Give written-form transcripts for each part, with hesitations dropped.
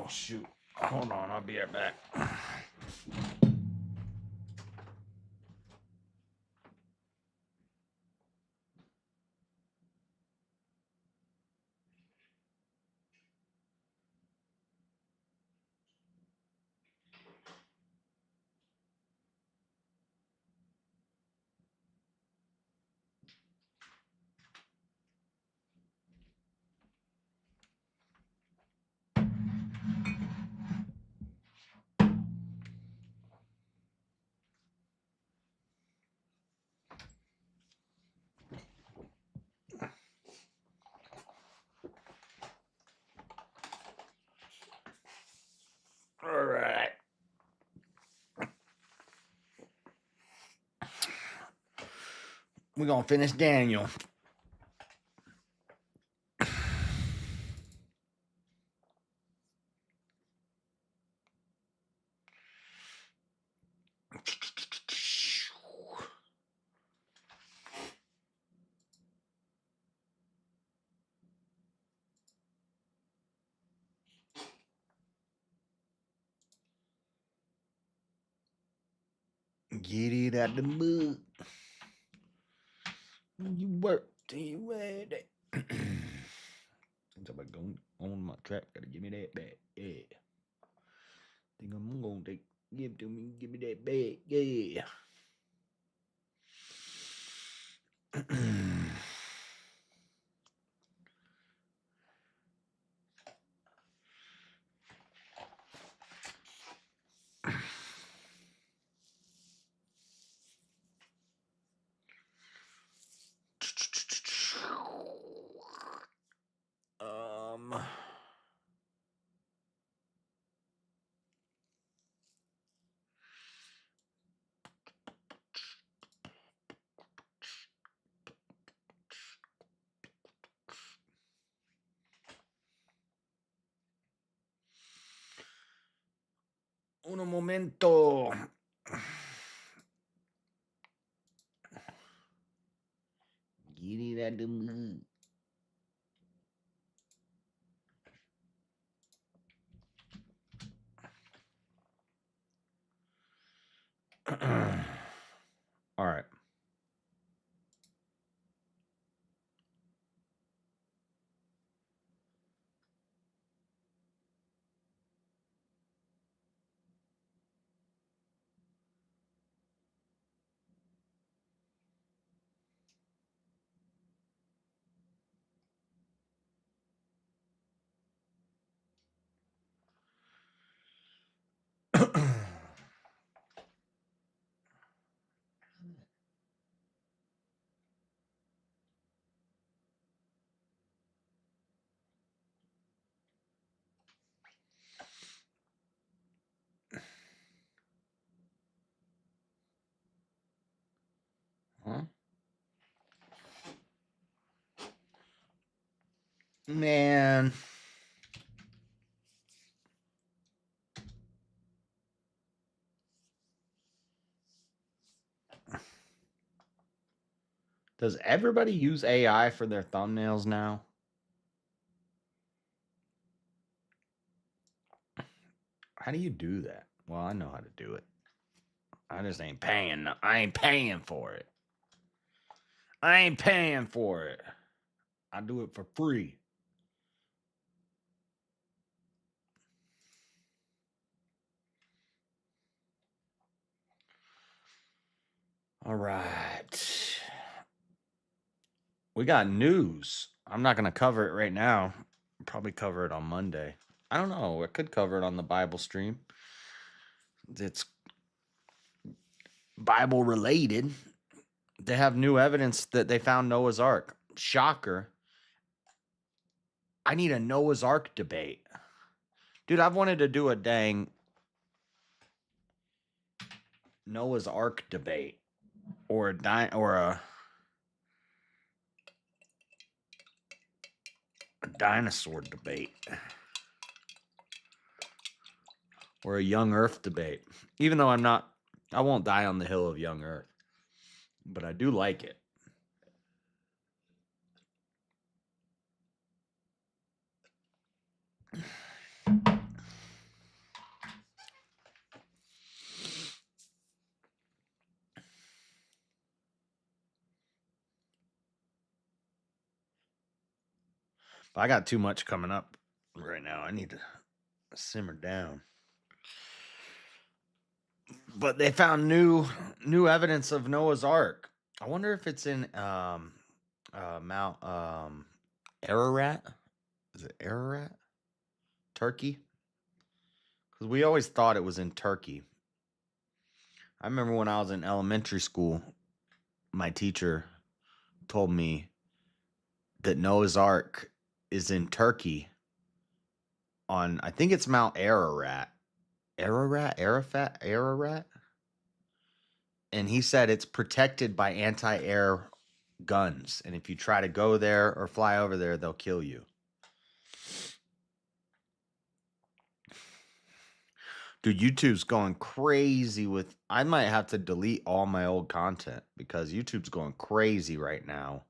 shoot. Hold on, I'll be right back. All right. We're going to finish Daniel. Get it out the mud. You work till you ready. Since I'm going on my trap, gotta give me that back. Yeah. Think I'm gonna give me that back. Yeah. um. Un momento. Get it out the mud. All right. Huh? Man. Does everybody use AI for their thumbnails now? How do you do that? Well, I know how to do it. I just ain't paying. I ain't paying for it. I ain't paying for it. I do it for free. All right. We got news. I'm not going to cover it right now. I'll probably cover it on Monday. I don't know. I could cover it on the Bible stream. It's Bible related. They have new evidence that they found Noah's Ark. Shocker. I need a Noah's Ark debate. Dude, I've wanted to do a dang Noah's Ark debate or a dinosaur debate or a young Earth debate. Even though I won't die on the hill of young Earth, but I do like it. But I got too much coming up right now. I need to simmer down. But they found new evidence of Noah's Ark. I wonder if it's in Mount Ararat. Is it Ararat? Turkey? Because we always thought it was in Turkey. I remember when I was in elementary school, my teacher told me that Noah's Ark is in Turkey on, I think it's Mount Ararat. Ararat? And he said it's protected by anti-air guns. And if you try to go there or fly over there, they'll kill you. Dude, YouTube's going crazy with... I might have to delete all my old content because YouTube's going crazy right now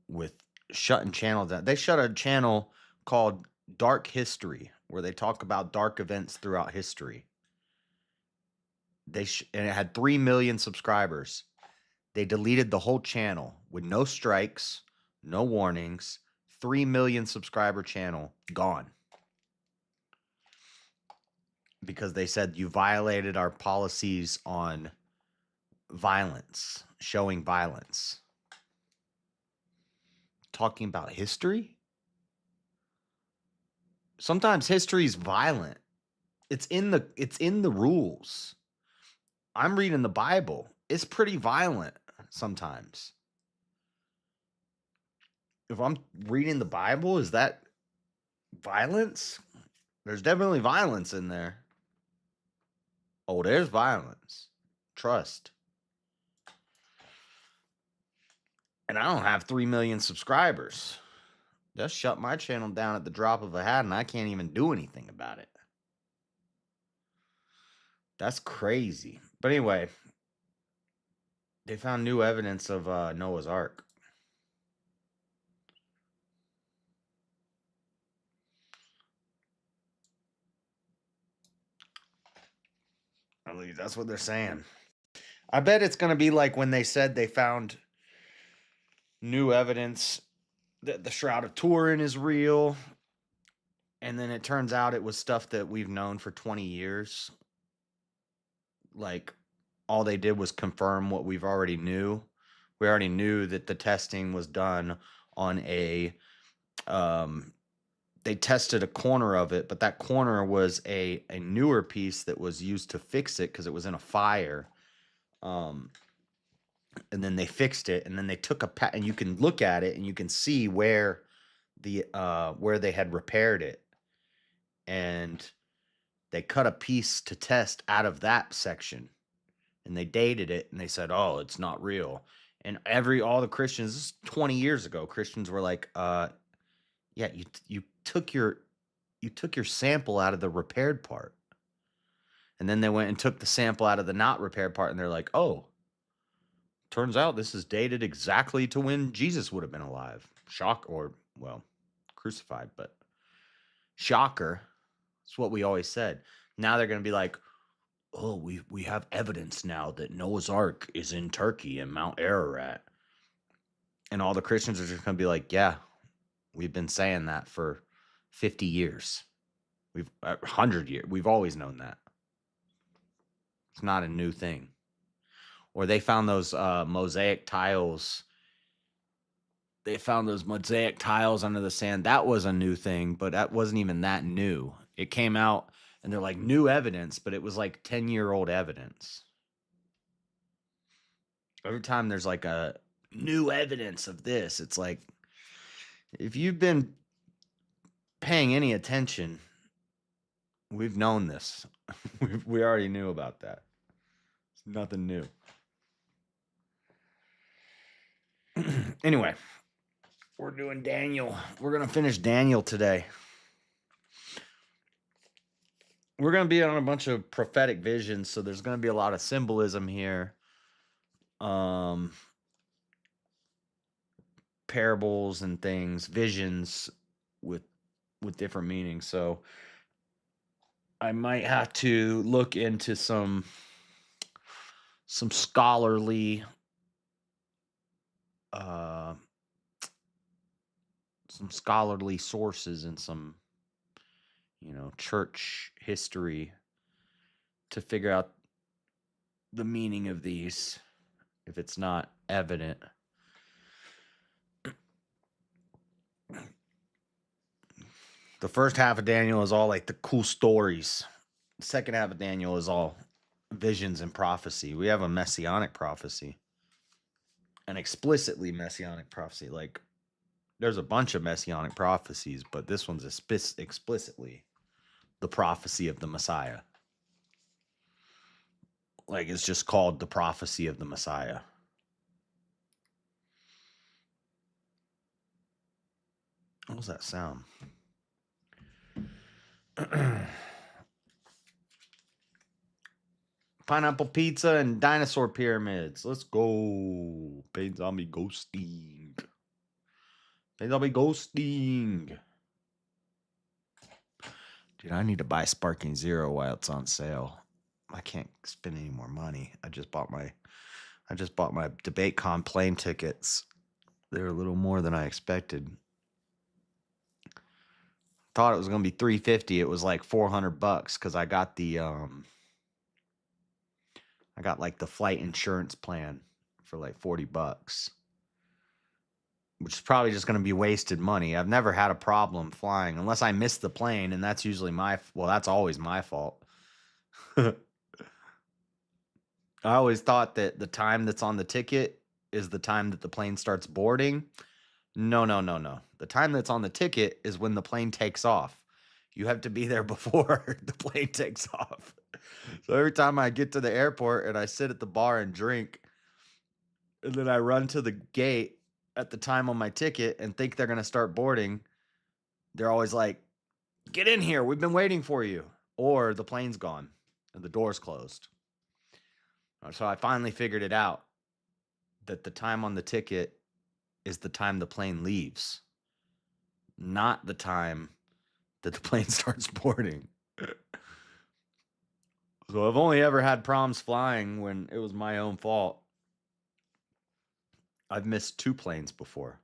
with shutting channels down. They shut a channel called Dark History where they talk about dark events throughout history. And it had 3 million subscribers. They deleted the whole channel with no strikes, no warnings. 3 million subscriber channel gone. Because they said you violated our policies on violence, showing violence. Talking about history? Sometimes history's violent. It's in the rules. I'm reading the Bible. It's pretty violent sometimes. If I'm reading the Bible, is that violence? There's definitely violence in there. Oh, there's violence. Trust. And I don't have 3 million subscribers. Just shut my channel down at the drop of a hat and I can't even do anything about it. That's crazy. But anyway, they found new evidence of Noah's Ark. At least that's what they're saying. I bet it's going to be like when they said they found new evidence that the Shroud of Turin is real. And then it turns out it was stuff that we've known for 20 years. Like, all they did was confirm what we've already knew. We already knew that the testing was done on a... they tested a corner of it, but that corner was a newer piece that was used to fix it because it was in a fire. And then they fixed it, and then they took and you can look at it and you can see where they had repaired it. And they cut a piece to test out of that section. And they dated it and they said, "Oh, it's not real." And all the Christians, this is 20 years ago, Christians were like, yeah, you took your sample out of the repaired part. And then they went and took the sample out of the not repaired part, and they're like, "Oh, turns out this is dated exactly to when Jesus would have been alive." Crucified, but shocker. That's what we always said. Now they're going to be like, "Oh, we have evidence now that Noah's Ark is in Turkey and Mount Ararat." And all the Christians are just going to be like, "Yeah, we've been saying that for 50 years. 100 years. We've always known that. It's not a new thing." Or they found those mosaic tiles. They found those mosaic tiles under the sand. That was a new thing, but that wasn't even that new. It came out and they're like new evidence, but it was like 10-year-old evidence. Every time there's like a new evidence of this, it's like, if you've been paying any attention, we've known this. We already knew about that. It's nothing new. Anyway, we're doing Daniel. We're going to finish Daniel today. We're going to be on a bunch of prophetic visions, so there's going to be a lot of symbolism here. Parables and things, visions with different meanings. So I might have to look into some scholarly some scholarly sources and some, church history to figure out the meaning of these if it's not evident. The first half of Daniel is all like the cool stories. The second half of Daniel is all visions and prophecy. We have a messianic prophecy, an explicitly messianic prophecy. Like, there's a bunch of messianic prophecies, but this one's explicitly the prophecy of the Messiah. Like, it's just called the prophecy of the Messiah. What was that sound? Pineapple pizza and dinosaur pyramids. Let's go. Paid zombie ghosting. Paid zombie ghosting. Dude, I need to buy Sparking Zero while it's on sale. I can't spend any more money. I just bought my DebateCon plane tickets. They're a little more than I expected. Thought it was gonna be $350. It was like $400 because I got the like the flight insurance plan for like $40, which is probably just gonna be wasted money. I've never had a problem flying unless I miss the plane, and that's usually that's always my fault. I always thought that the time that's on the ticket is the time that the plane starts boarding. No. The time that's on the ticket is when the plane takes off. You have to be there before the plane takes off. So every time I get to the airport and I sit at the bar and drink, and then I run to the gate at the time on my ticket and think they're going to start boarding, they're always like, "Get in here. We've been waiting for you." Or the plane's gone and the door's closed. So I finally figured it out that the time on the ticket is the time the plane leaves, not the time that the plane starts boarding. So I've only ever had problems flying when it was my own fault. I've missed 2 planes before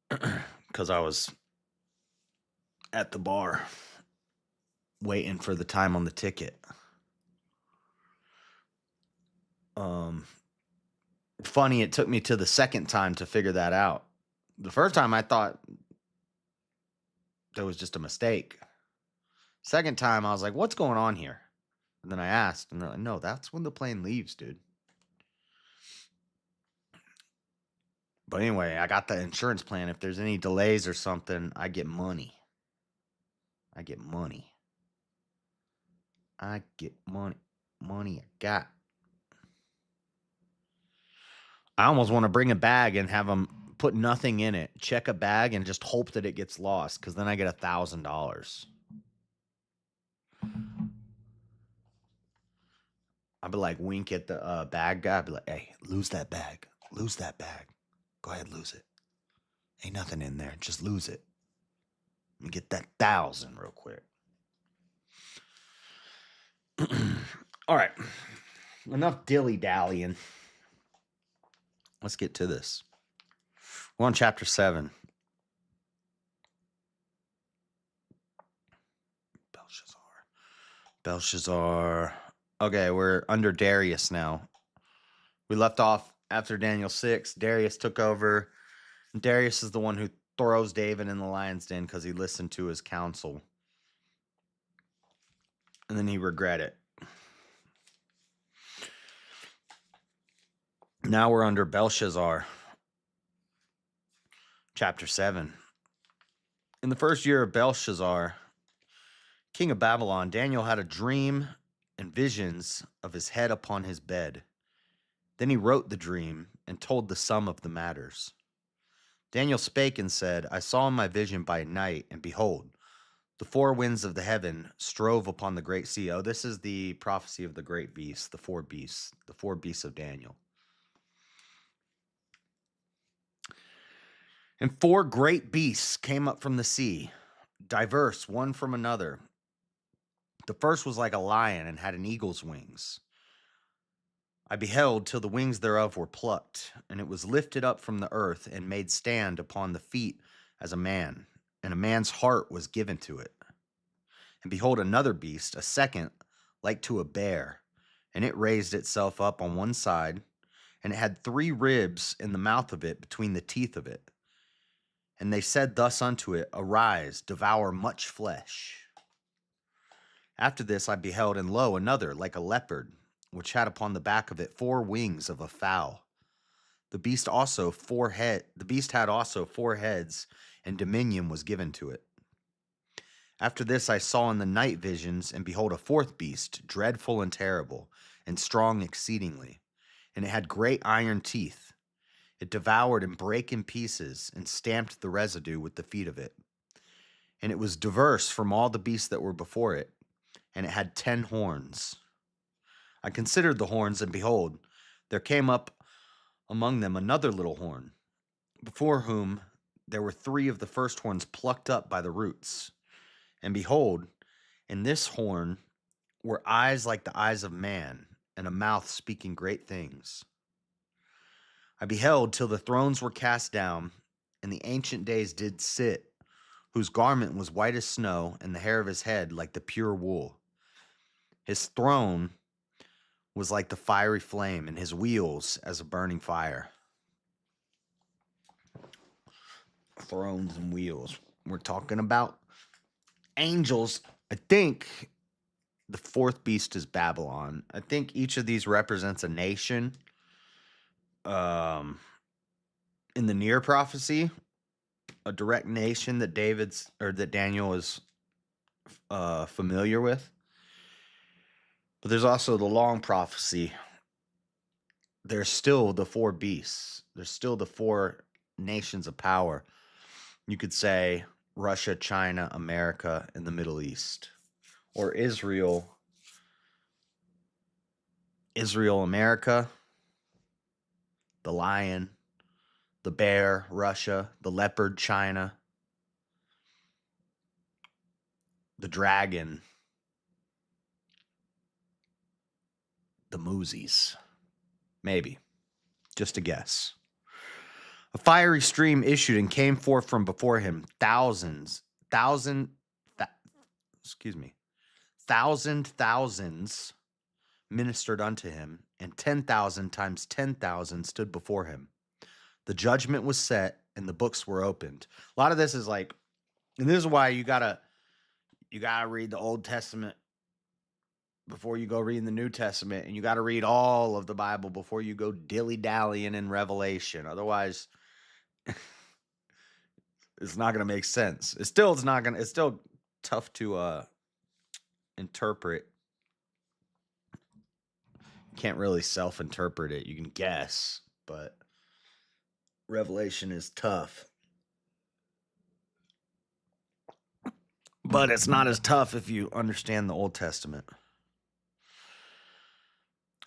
because I was at the bar waiting for the time on the ticket. Funny, it took me to the second time to figure that out. The first time I thought there was just a mistake. Second time I was like, what's going on here? And then I asked, and they're like, no, that's when the plane leaves, dude. But anyway, I got the insurance plan. If there's any delays or something, I get money. I get money. I got. I almost want to bring a bag and have them put nothing in it. Check a bag and just hope that it gets lost, because then I get $1,000. I'd be like, wink at the bag guy. I'd be like, hey, lose that bag. Lose that bag. Go ahead, lose it. Ain't nothing in there. Just lose it. Let me get that 1,000 real quick. All right. Enough dilly-dallying. Let's get to this. We're on chapter 7. Belshazzar. Okay, we're under Darius now. We left off after Daniel 6. Darius took over. Darius is the one who throws David in the lion's den because he listened to his counsel. And then he regret it. Now we're under Belshazzar. Chapter 7. In the first year of Belshazzar, king of Babylon, Daniel had a dream and visions of his head upon his bed. Then he wrote the dream and told the sum of the matters. Daniel spake and said, I saw in my vision by night, and behold, the 4 winds of the heaven strove upon the great sea. Oh, this is the prophecy of the great beasts, the 4 beasts of Daniel. And 4 great beasts came up from the sea, diverse one from another. The first was like a lion and had an eagle's wings. I beheld till the wings thereof were plucked, and it was lifted up from the earth and made stand upon the feet as a man, and a man's heart was given to it. And behold, another beast, a second, like to a bear, and it raised itself up on one side, and it had 3 ribs in the mouth of it between the teeth of it. And they said thus unto it, Arise, devour much flesh. After this I beheld, and lo, another, like a leopard, which had upon the back of it 4 wings of a fowl. The beast had also 4 heads, and dominion was given to it. After this I saw in the night visions, and behold, a fourth beast, dreadful and terrible, and strong exceedingly, and it had great iron teeth. It devoured and brake in pieces, and stamped the residue with the feet of it. And it was diverse from all the beasts that were before it, and it had 10 horns. I considered the horns, and behold, there came up among them another little horn, before whom there were 3 of the first horns plucked up by the roots. And behold, in this horn were eyes like the eyes of man, and a mouth speaking great things. I beheld till the thrones were cast down, and the ancient days did sit, whose garment was white as snow, and the hair of his head like the pure wool. His throne was like the fiery flame, and his wheels as a burning fire. Thrones and wheels. We're talking about angels. I think the fourth beast is Babylon. I think each of these represents a nation. Um, in the near prophecy, a direct nation that Daniel is familiar with. But there's also the long prophecy. There's still the 4 beasts. There's still the 4 nations of power. You could say Russia, China, America, and the Middle East. Or Israel, America, the lion, the bear, Russia, the leopard, China, the dragon, the moosies. Maybe. Just a guess. A fiery stream issued and came forth from before him. Thousands ministered unto him, and 10,000 times 10,000 stood before him. The judgment was set, and the books were opened. A lot of this is like, and this is why you gotta read the Old Testament before you go reading the New Testament, and you gotta read all of the Bible before you go dilly-dallying in Revelation. Otherwise, it's not gonna make sense. It's still tough to interpret. You can't really self-interpret it. You can guess, but Revelation is tough. But it's not as tough if you understand the Old Testament.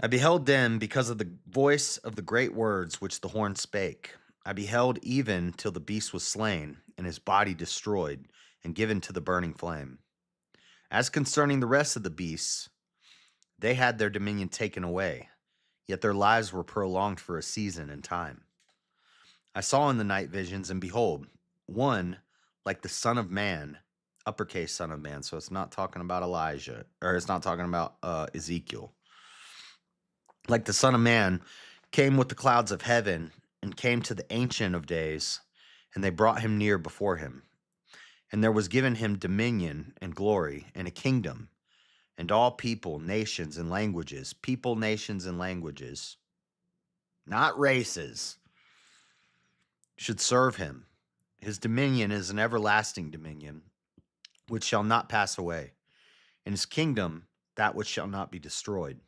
I beheld them because of the voice of the great words which the horn spake. I beheld even till the beast was slain, and his body destroyed, and given to the burning flame. As concerning the rest of the beasts, they had their dominion taken away, yet their lives were prolonged for a season and time. I saw in the night visions, and behold, one like the Son of Man, uppercase Son of Man, so it's not talking about Elijah, or it's not talking about Ezekiel. Like the Son of Man, came with the clouds of heaven, and came to the Ancient of Days, and they brought him near before him. And there was given him dominion and glory and a kingdom, and all people, nations, and languages, not races, should serve him. His dominion is an everlasting dominion, which shall not pass away, and his kingdom that which shall not be destroyed.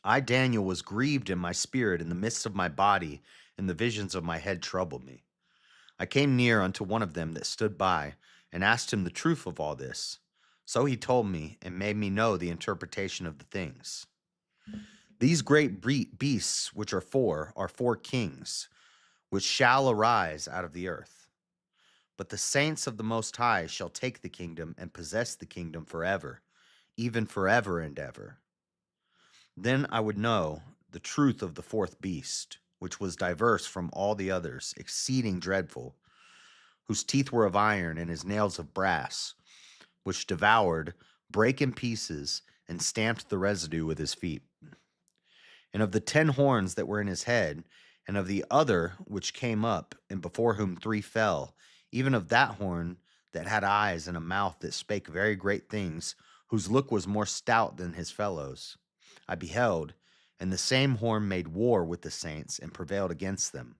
I, Daniel, was grieved in my spirit in the midst of my body, and the visions of my head troubled me. I came near unto one of them that stood by, and asked him the truth of all this. So he told me, and made me know the interpretation of the things. These great beasts, which are 4 kings, which shall arise out of the earth. But the saints of the Most High shall take the kingdom and possess the kingdom forever, even forever and ever. Then I would know the truth of the fourth beast, which was diverse from all the others, exceeding dreadful, whose teeth were of iron and his nails of brass, which devoured, brake in pieces, and stamped the residue with his feet. And of the 10 horns that were in his head, and of the other which came up, and before whom 3 fell, even of that horn that had eyes and a mouth that spake very great things, whose look was more stout than his fellows, I beheld, and the same horn made war with the saints and prevailed against them,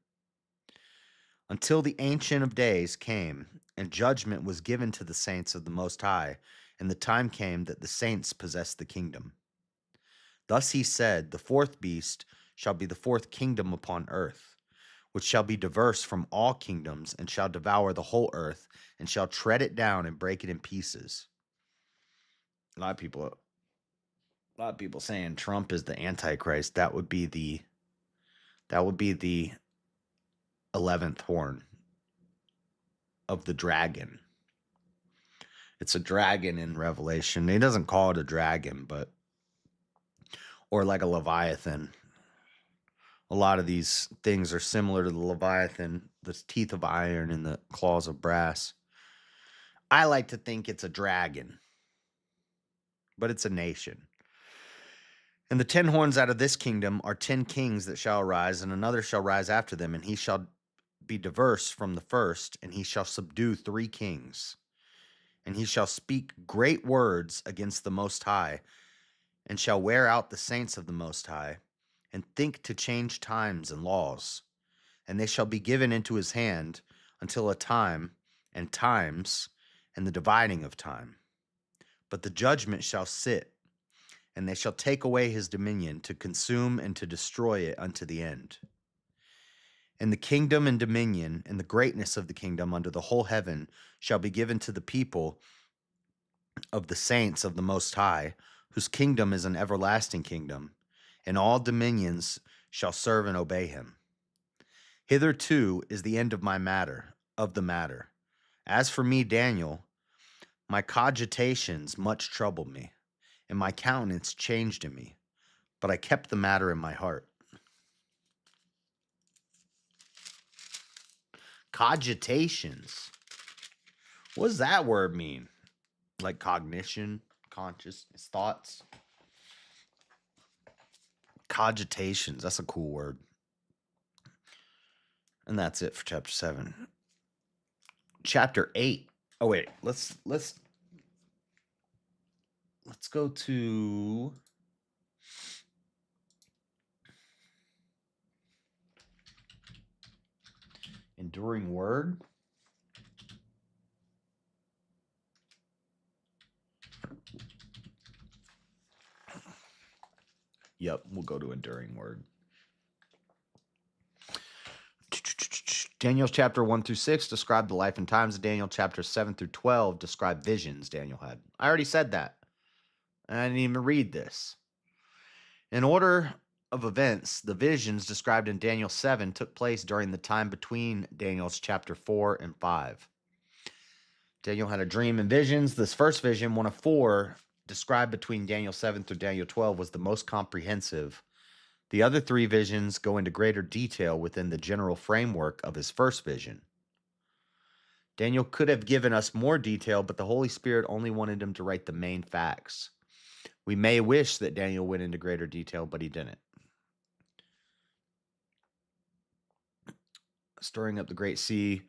until the Ancient of Days came, and judgment was given to the saints of the Most High, and the time came that the saints possessed the kingdom. Thus he said, the fourth beast shall be the fourth kingdom upon earth, which shall be diverse from all kingdoms, and shall devour the whole earth, and shall tread it down and break it in pieces. A lot of people saying Trump is the Antichrist. That would be the 11th horn of the dragon. It's a dragon in Revelation. He doesn't call it a dragon, but or like a leviathan. A lot of these things are similar to the leviathan, the teeth of iron and the claws of brass. I like to think it's a dragon, but it's a nation. And the 10 horns out of this kingdom are 10 kings that shall arise, and another shall rise after them, and he shall be diverse from the first, and he shall subdue 3 kings. And he shall speak great words against the Most High, and shall wear out the saints of the Most High, and think to change times and laws. And they shall be given into his hand until a time and times and the dividing of time. But the judgment shall sit, and they shall take away his dominion to consume and to destroy it unto the end. And the kingdom and dominion and the greatness of the kingdom under the whole heaven shall be given to the people of the saints of the Most High, whose kingdom is an everlasting kingdom, and all dominions shall serve and obey him. Hitherto is the end of the matter. As for me, Daniel, my cogitations much troubled me, and my countenance changed in me, but I kept the matter in my heart. Cogitations. What does that word mean? Like cognition, consciousness, thoughts? Cogitations. That's a cool word. And that's it for chapter 7. Chapter 8. Oh wait, let's go to enduring word. Yep, we'll go to enduring word. Daniel chapter 1 through 6 describe the life and times of Daniel. Chapter 7 through 12 describe visions Daniel had. I already said that. I didn't even read this. In order of events, the visions described in Daniel 7 took place during the time between Daniel's chapter 4 and 5. Daniel had a dream and visions. This first vision, one of 4, described between Daniel 7 through Daniel 12, was the most comprehensive. The other 3 visions go into greater detail within the general framework of his first vision. Daniel could have given us more detail, but the Holy Spirit only wanted him to write the main facts. We may wish that Daniel went into greater detail, but he didn't. Stirring up the Great Sea.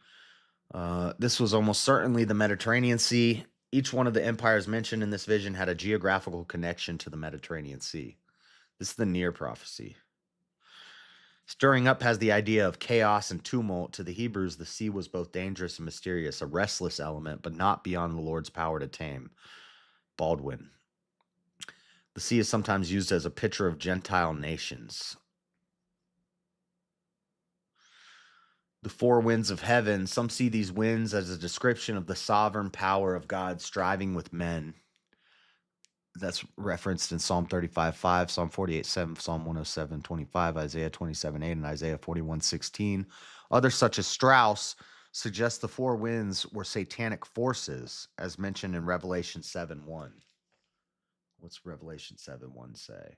This was almost certainly the Mediterranean Sea. Each one of the empires mentioned in this vision had a geographical connection to the Mediterranean Sea. This is the near prophecy. Stirring up has the idea of chaos and tumult. To the Hebrews, the sea was both dangerous and mysterious, a restless element, but not beyond the Lord's power to tame. Baldwin. The sea is sometimes used as a picture of Gentile nations. The 4 winds of heaven. Some see these winds as a description of the sovereign power of God striving with men. That's referenced in Psalm 35:5, Psalm 48:7, Psalm 107:25, Isaiah 27:8, and Isaiah 41:16. Others, such as Strauss, suggest the 4 winds were satanic forces, as mentioned in Revelation 7:1. What's Revelation 7:1 say?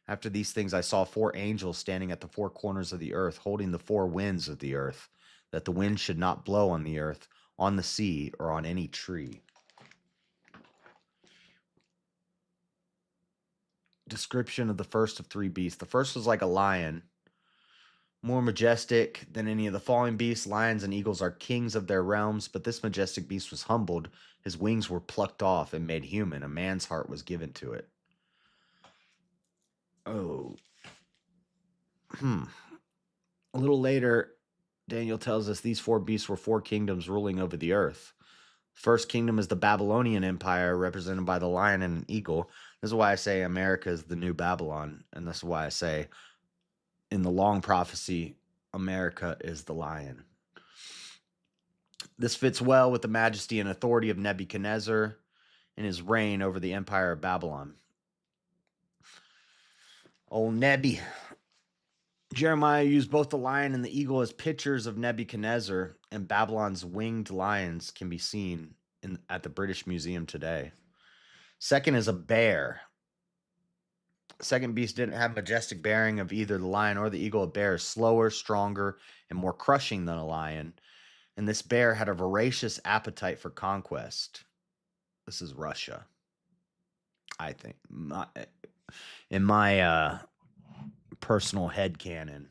After these things, I saw 4 angels standing at the 4 corners of the earth, holding the 4 winds of the earth, that the wind should not blow on the earth, on the sea, or on any tree. Description of the first of 3 beasts. The first was like a lion, more majestic than any of the falling beasts. Lions and eagles are kings of their realms, but this majestic beast was humbled. His wings were plucked off and made human. A man's heart was given to it. Oh. A little later, Daniel tells us these 4 beasts were 4 kingdoms ruling over the earth. First kingdom is the Babylonian Empire, represented by the lion and an eagle. This is why I say America is the new Babylon, and this is why I say in the long prophecy, America is the lion. This fits well with the majesty and authority of Nebuchadnezzar and his reign over the empire of Babylon. Oh, Nebi. Jeremiah used both the lion and the eagle as pictures of Nebuchadnezzar, and Babylon's winged lions can be seen at the British Museum today. Second is a bear. Second beast didn't have majestic bearing of either the lion or the eagle. A bear is slower, stronger, and more crushing than a lion, and this bear had a voracious appetite for conquest. This is Russia, I think. In my personal headcanon.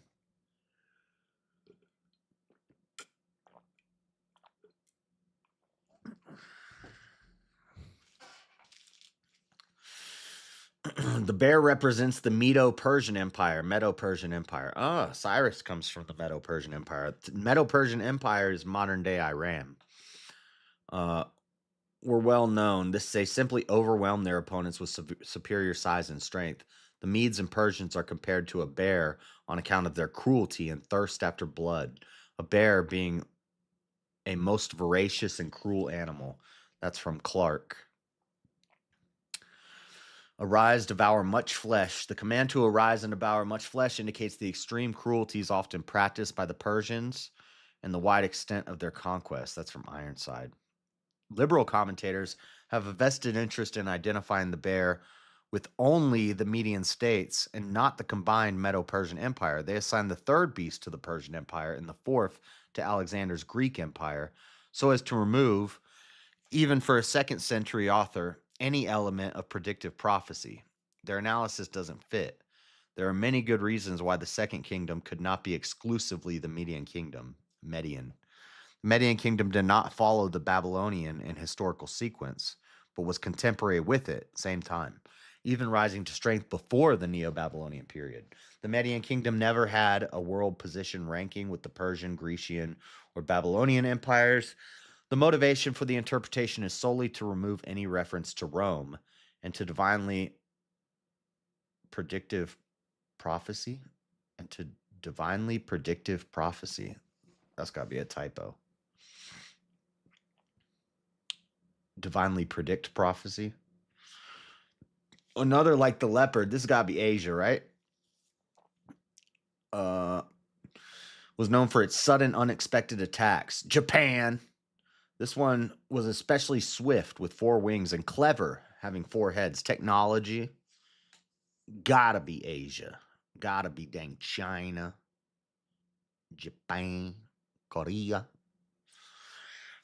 The bear represents the Medo-Persian Empire. Medo-Persian Empire. Oh, Cyrus comes from the Medo-Persian Empire. The Medo-Persian Empire is modern-day Iran. Were well known. They simply overwhelmed their opponents with superior size and strength. The Medes and Persians are compared to a bear on account of their cruelty and thirst after blood. A bear being a most voracious and cruel animal. That's from Clark. Arise, devour much flesh. The command to arise and devour much flesh indicates the extreme cruelties often practiced by the Persians and the wide extent of their conquest. That's from Ironside. Liberal commentators have a vested interest in identifying the bear with only the Median states and not the combined Medo-Persian Empire. They assign the third beast to the Persian Empire and the fourth to Alexander's Greek Empire, so as to remove, even for a 2nd century author, any element of predictive prophecy. Their analysis doesn't fit. There are many good reasons why the Second Kingdom could not be exclusively the Median Kingdom. Median. The Median Kingdom did not follow the Babylonian in historical sequence, but was contemporary with it, same time, even rising to strength before the Neo-Babylonian period. The Median Kingdom never had a world position ranking with the Persian, Grecian, or Babylonian empires. The motivation for the interpretation is solely to remove any reference to Rome and to divinely predictive prophecy. That's got to be a typo. Divinely predict prophecy. Another like the leopard. This has got to be Asia, right? Was known for its sudden, unexpected attacks. Japan. This one was especially swift with 4 wings and clever, having 4 heads. Technology. Gotta be Asia. Gotta be dang China. Japan. Korea.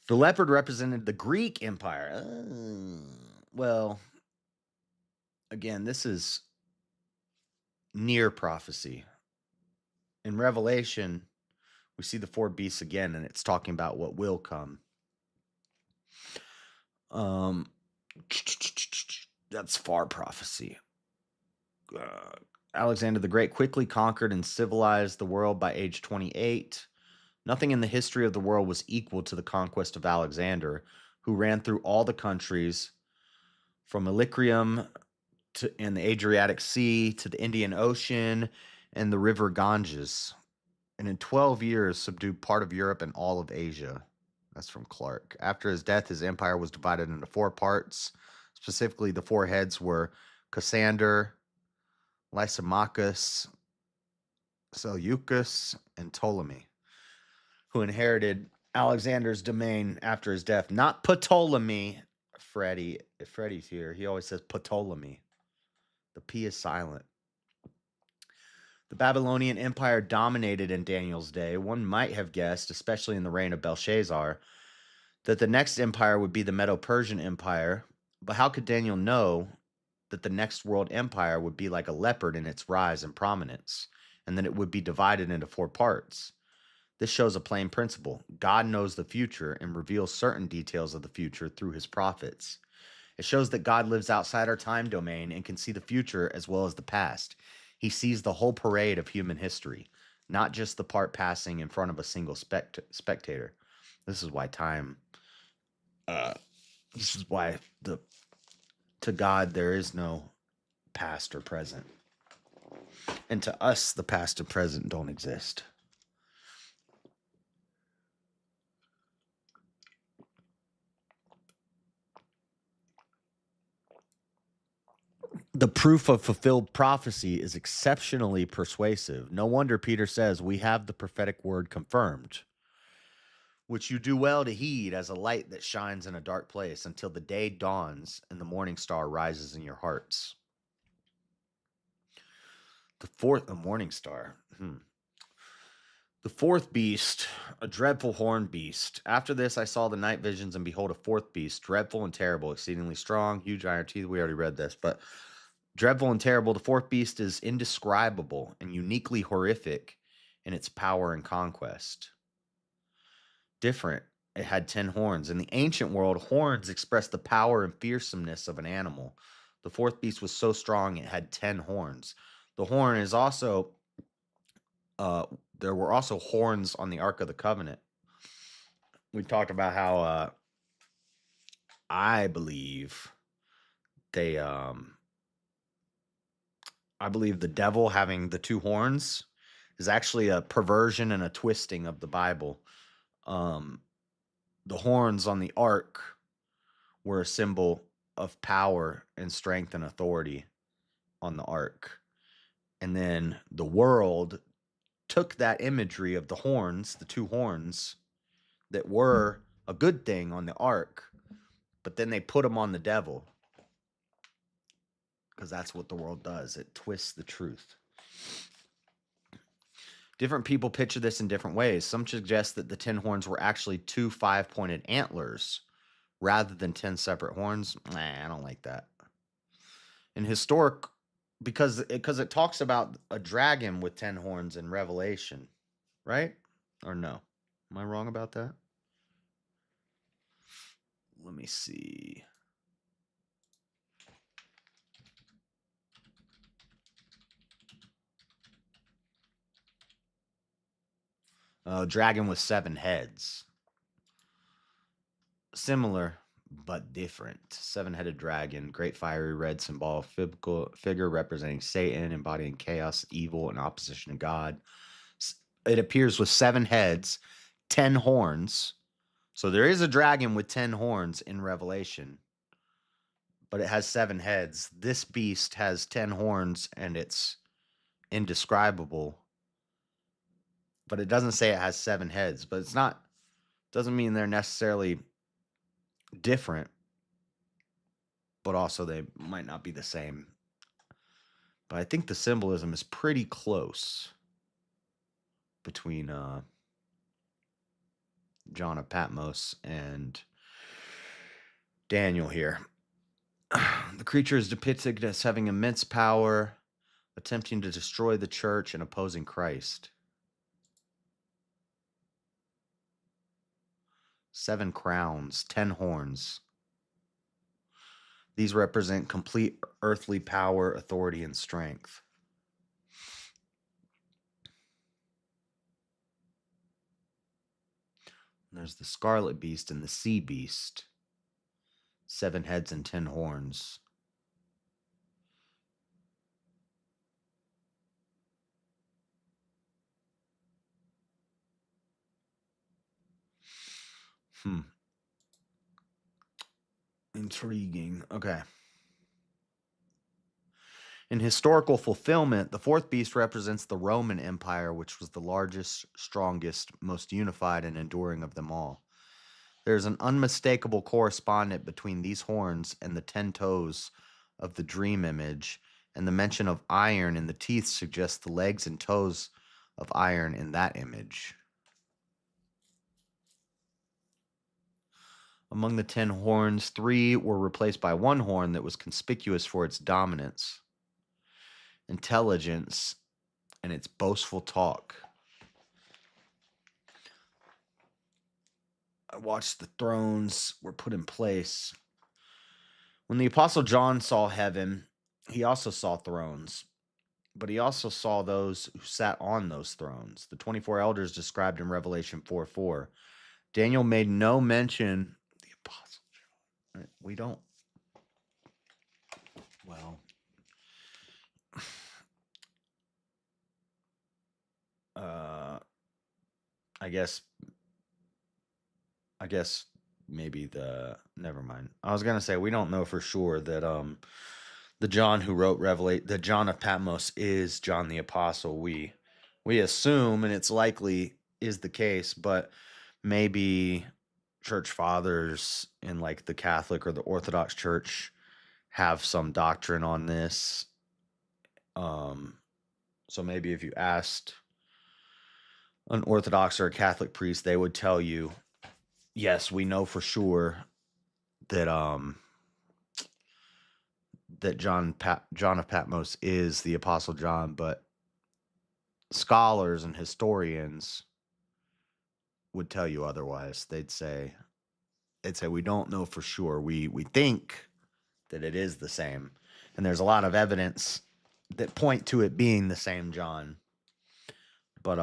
The leopard represented the Greek Empire. Well, again, this is near prophecy. In Revelation, we see the 4 beasts again, and it's talking about what will come. That's far prophecy. Alexander the Great quickly conquered and civilized the world by age 28. Nothing in the history of the world was equal to the conquest of Alexander, who ran through all the countries from Illyricum and the Adriatic Sea to the Indian Ocean and the river Ganges, and in 12 years subdued part of Europe and all of Asia. That's from Clark. After his death, his empire was divided into 4 parts. Specifically, the 4 heads were Cassander, Lysimachus, Seleucus, and Ptolemy, who inherited Alexander's domain after his death. Not Ptolemy. Freddie. If Freddie's here, he always says Ptolemy. The P is silent. The Babylonian Empire dominated in Daniel's day. One might have guessed, especially in the reign of Belshazzar, that the next empire would be the Medo Persian Empire. But how could Daniel know that the next world empire would be like a leopard in its rise and prominence, and that it would be divided into four parts? This shows a plain principle. God knows the future and reveals certain details of the future through his prophets. It shows that God lives outside our time domain and can see the future as well as the past. He sees the whole parade of human history, not just the part passing in front of a single spectator. This is why time. This is why to God there is no past or present, and to us the past and present don't exist. The proof of fulfilled prophecy is exceptionally persuasive. No wonder Peter says, "We have the prophetic word confirmed, which you do well to heed as a light that shines in a dark place until the day dawns and the morning star rises in your hearts." A morning star. The fourth beast, a dreadful horned beast. After this, I saw the night visions, and behold, a fourth beast, dreadful and terrible, exceedingly strong, huge iron teeth. We already read this, but dreadful and terrible. The fourth beast is indescribable and uniquely horrific in its power and conquest. Different, it had 10 horns. In the ancient world, horns expressed the power and fearsomeness of an animal. The fourth beast was so strong it had 10 horns. The horn is also, there were also horns on the Ark of the Covenant. We talked about how I believe they, I believe the devil having the two horns is actually a perversion and a twisting of the Bible. Um, the horns on the ark were a symbol of power and strength and authority on the ark. And then the world took that imagery of the horns, the two horns that were a good thing on the ark, but then they put them on the devil, because that's what the world does. It twists the truth. Different people picture this in different ways. Some suggest that the 10 horns were actually two 5-pointed antlers rather than 10 separate horns. I don't like that. In historic, because it talks about a dragon with 10 horns in Revelation, right? Or no? Am I wrong about that? Let me see. Dragon with 7 heads. Similar, but different. 7-headed dragon, great fiery red symbol, figure representing Satan, embodying chaos, evil, and opposition to God. It appears with 7 heads, 10 horns. So there is a dragon with 10 horns in Revelation, but it has 7 heads. This beast has 10 horns and it's indescribable. But it doesn't say it has 7 heads, but it's not, doesn't mean they're necessarily different, but also they might not be the same. But I think the symbolism is pretty close between John of Patmos and Daniel here. The creature is depicted as having immense power, attempting to destroy the church and opposing Christ. 7 crowns, 10 horns. These represent complete earthly power, authority, and strength. There's the scarlet beast and the sea beast. 7 heads and 10 horns. Intriguing. Okay. In historical fulfillment, the fourth beast represents the Roman Empire, which was the largest, strongest, most unified, and enduring of them all. There's an unmistakable correspondent between these horns and the 10 toes of the dream image and the mention of iron in the teeth suggests the legs and toes of iron in that image. Among the 10 horns, 3 were replaced by one horn that was conspicuous for its dominance, intelligence, and its boastful talk. I watched the thrones were put in place. When the Apostle John saw heaven, he also saw thrones, but he also saw those who sat on those thrones. The 24 elders described in Revelation 4:4. Daniel made no mention of the Apostle John. We don't, well, I guess maybe never mind. I was gonna say we don't know for sure that the John who wrote the John of Patmos is John the Apostle. We assume, and it's likely is the case, but maybe church fathers in like the Catholic or the Orthodox Church have some doctrine on this. So maybe if you asked an Orthodox or a Catholic priest, they would tell you, yes, we know for sure that that John of Patmos is the Apostle John, but scholars and historians would tell you otherwise. They'd say we don't know for sure. We think that it is the same, and there's a lot of evidence that point to it being the same John. But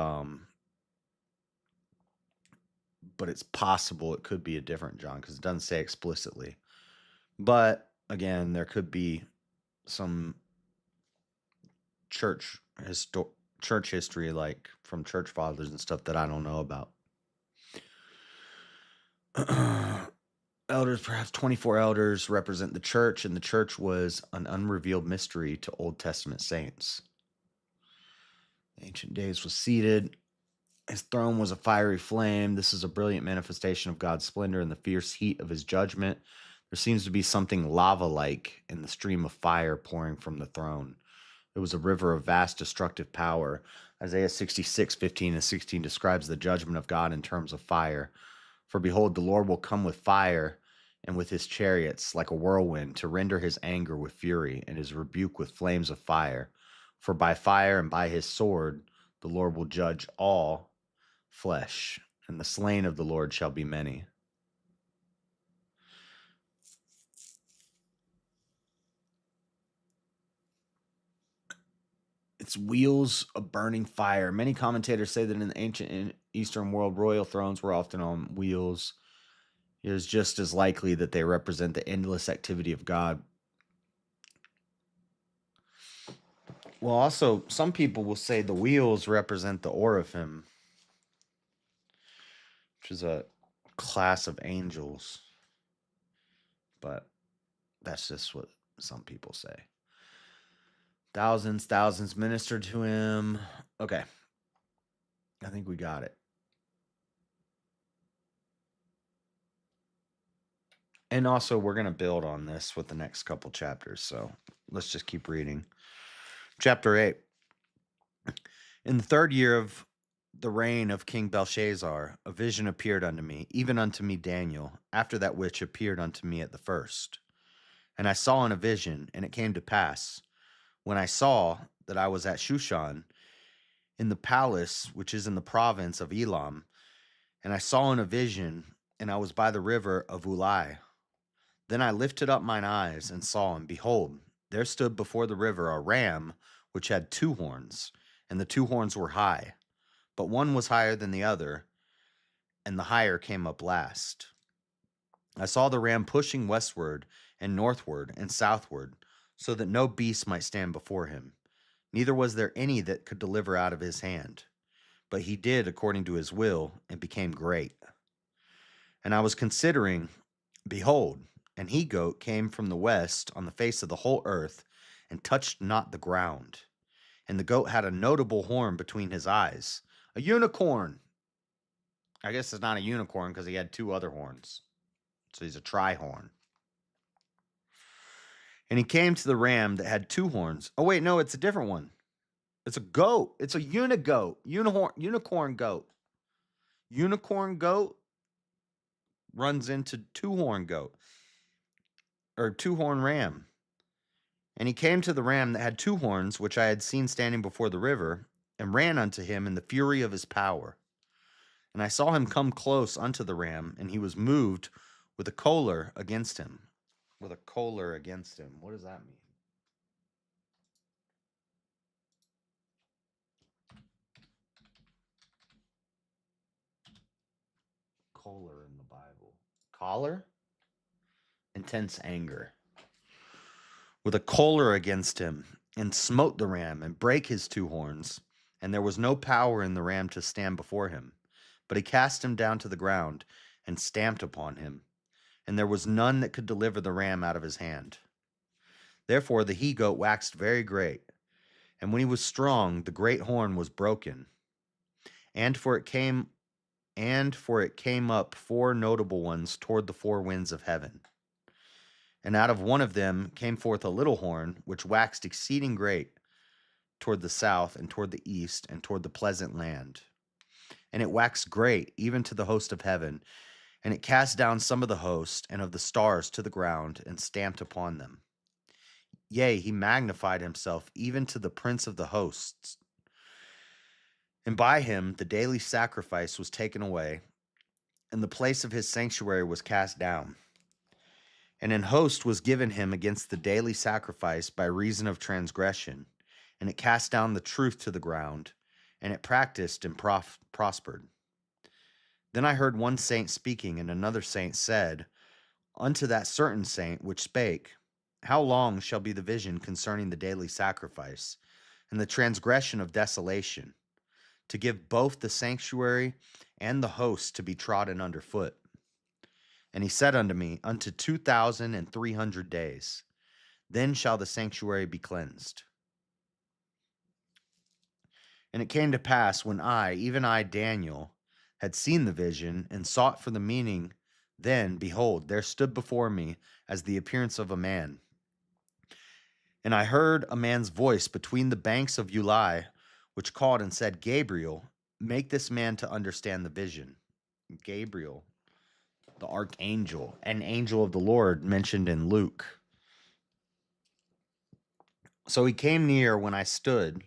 it's possible it could be a different John because it doesn't say explicitly. But again, there could be some church history, like from church fathers and stuff, that I don't know about. Elders, perhaps 24 elders, represent the church, and the church was an unrevealed mystery to Old Testament saints. Ancient Days was seated. His throne was a fiery flame. This is a brilliant manifestation of God's splendor in the fierce heat of his judgment. There seems to be something lava-like in the stream of fire pouring from the throne. It was a river of vast destructive power. Isaiah 66:15 and 16 describes the judgment of God in terms of fire. For behold, the Lord will come with fire and with his chariots like a whirlwind to render his anger with fury and his rebuke with flames of fire. For by fire and by his sword the Lord will judge all flesh, and the slain of the Lord shall be many. Its wheels of burning fire. Many commentators say that in the ancient and Eastern world, royal thrones were often on wheels. It is just as likely that they represent the endless activity of God. Well, also, some people will say the wheels represent the Oraphim, which is a class of angels. But that's just what some people say. Thousands ministered to him. Okay. I think we got it. And also, we're going to build on this with the next couple chapters. So let's just keep reading. Chapter 8. In the 3rd year of the reign of King Belshazzar, a vision appeared unto me, even unto me Daniel, after that which appeared unto me at the first. And I saw in a vision, and it came to pass, when I saw that I was at Shushan, in the palace which is in the province of Elam, and I saw in a vision, and I was by the river of Ulai. Then I lifted up mine eyes and saw, and behold, there stood before the river a ram which had 2 horns, and the 2 horns were high, but one was higher than the other, and the higher came up last. I saw the ram pushing westward and northward and southward, so that no beast might stand before him. Neither was there any that could deliver out of his hand. But he did according to his will, and became great. And I was considering, behold, an he-goat came from the west on the face of the whole earth, and touched not the ground. And the goat had a notable horn between his eyes, a unicorn. I guess it's not a unicorn because he had 2 other horns. So he's a trihorn. And he came to the ram that had two horns. Oh, wait, no, it's a different one. It's a goat. It's a unigoat. Unicorn goat. Unicorn goat runs into two horn goat or two horn ram. And he came to the ram that had two horns, which I had seen standing before the river, and ran unto him in the fury of his power. And I saw him come close unto the ram, and he was moved with a choler against him. With a choler against him. What does that mean? Choler in the Bible. Choler? Intense anger. With a choler against him, and smote the ram, and brake his two horns. And there was no power in the ram to stand before him. But he cast him down to the ground, and stamped upon him. And there was none that could deliver the ram out of his hand. Therefore the he goat waxed very great. And when he was strong, the great horn was broken. And for it came up four notable ones toward the four winds of heaven. And out of one of them came forth a little horn, which waxed exceeding great toward the south, and toward the east, and toward the pleasant land. And it waxed great, even to the host of heaven. And it cast down some of the host and of the stars to the ground, and stamped upon them. Yea, he magnified himself even to the prince of the hosts. And by him the daily sacrifice was taken away, and the place of his sanctuary was cast down. And an host was given him against the daily sacrifice by reason of transgression, and it cast down the truth to the ground, and it practiced and prospered. Then I heard one saint speaking, and another saint said unto that certain saint which spake, How long shall be the vision concerning the daily sacrifice, and the transgression of desolation, to give both the sanctuary and the host to be trodden under foot? And he said unto me, Unto 2,300 days. Then shall the sanctuary be cleansed. And it came to pass, when I, even I, Daniel, had seen the vision, and sought for the meaning, then, behold, there stood before me as the appearance of a man. And I heard a man's voice between the banks of Ulai, which called and said, Gabriel, make this man to understand the vision. Gabriel, the archangel, an angel of the Lord mentioned in Luke. So he came near when I stood,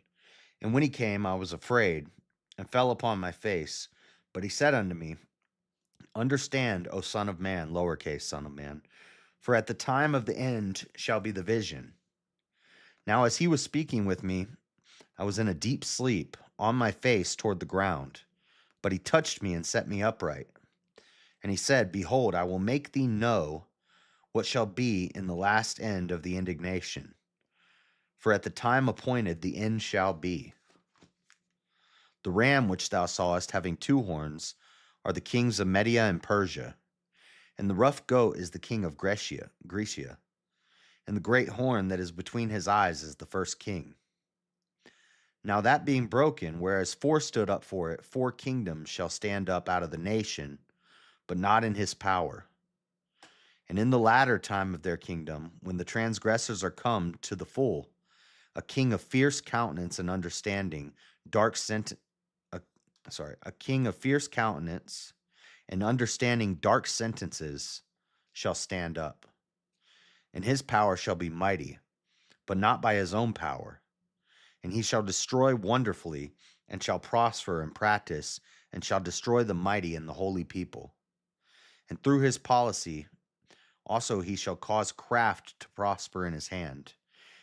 and when he came, I was afraid, and fell upon my face. But he said unto me, Understand, O son of man, lowercase son of man, for at the time of the end shall be the vision. Now as he was speaking with me, I was in a deep sleep, on my face toward the ground. But he touched me and set me upright. And he said, Behold, I will make thee know what shall be in the last end of the indignation. For at the time appointed the end shall be. The ram which thou sawest having two horns are the kings of Media and Persia, and the rough goat is the king of Grecia, and the great horn that is between his eyes is the first king. Now that being broken, whereas four stood up for it, four kingdoms shall stand up out of the nation, but not in his power. And in the latter time of their kingdom, when the transgressors are come to the full, a king of fierce countenance and understanding, a king of fierce countenance and understanding dark sentences shall stand up. And his power shall be mighty, but not by his own power. And he shall destroy wonderfully, and shall prosper in practice, and shall destroy the mighty and the holy people. And through his policy also he shall cause craft to prosper in his hand,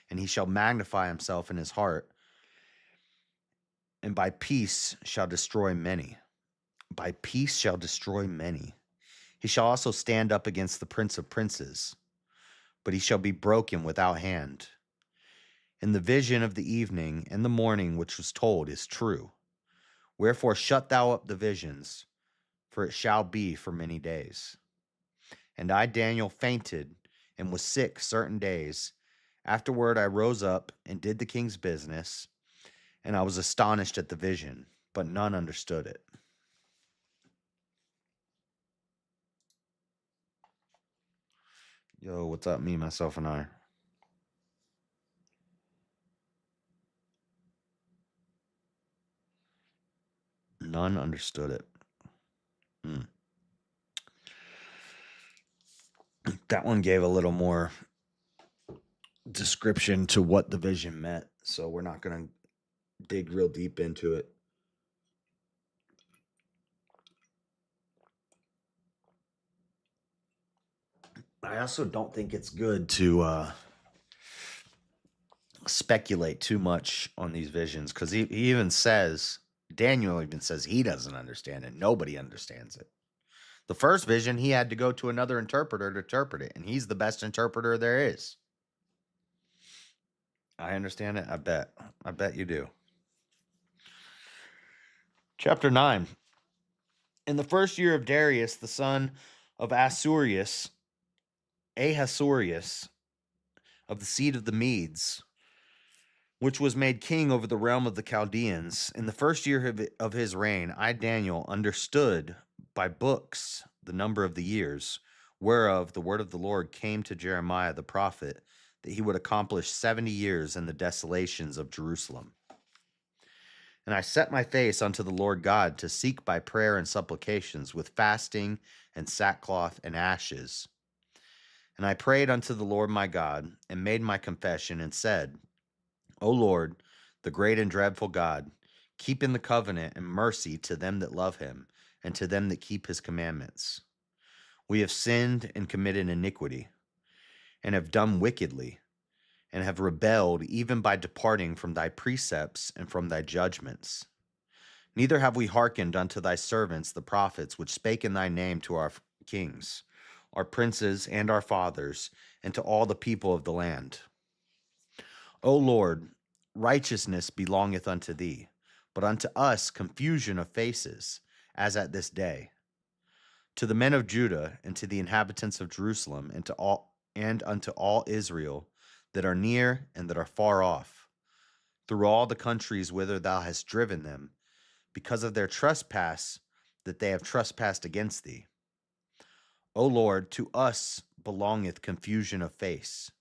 and he shall magnify himself in his heart, and by peace shall destroy many. By peace shall destroy many. He shall also stand up against the prince of princes, but he shall be broken without hand. And the vision of the evening and the morning which was told is true. Wherefore shut thou up the visions, for it shall be for many days. And I, Daniel, fainted and was sick certain days. Afterward I rose up and did the king's business, and I was astonished at the vision, but none understood it. Yo, what's up, me, myself, and I? None understood it. That one gave a little more description to what the vision meant, so we're not going to dig real deep into it. I also don't think it's good to speculate too much on these visions, because he even says, Daniel even says he doesn't understand it. Nobody understands it. The first vision, he had to go to another interpreter to interpret it, and he's the best interpreter there is. I understand it. I bet. I bet you do. Chapter 9. In the first year of Darius, the son of Ahasuerus, of the seed of the Medes, which was made king over the realm of the Chaldeans, in the first year of his reign, I, Daniel, understood by books the number of the years, whereof the word of the Lord came to Jeremiah the prophet, that he would accomplish 70 years in the desolations of Jerusalem. And I set my face unto the Lord God to seek by prayer and supplications with fasting and sackcloth and ashes. And I prayed unto the Lord my God, and made my confession, and said, O Lord, the great and dreadful God, keep in the covenant and mercy to them that love him, and to them that keep his commandments. We have sinned and committed iniquity, and have done wickedly, and have rebelled even by departing from thy precepts and from thy judgments. Neither have we hearkened unto thy servants the prophets, which spake in thy name to our kings, our princes, and our fathers, and to all the people of the land. O Lord, righteousness belongeth unto thee, but unto us confusion of faces, as at this day. To the men of Judah, and to the inhabitants of Jerusalem, and unto all Israel that are near and that are far off, through all the countries whither thou hast driven them, because of their trespass that they have trespassed against thee. O Lord, to us belongeth confusion of face,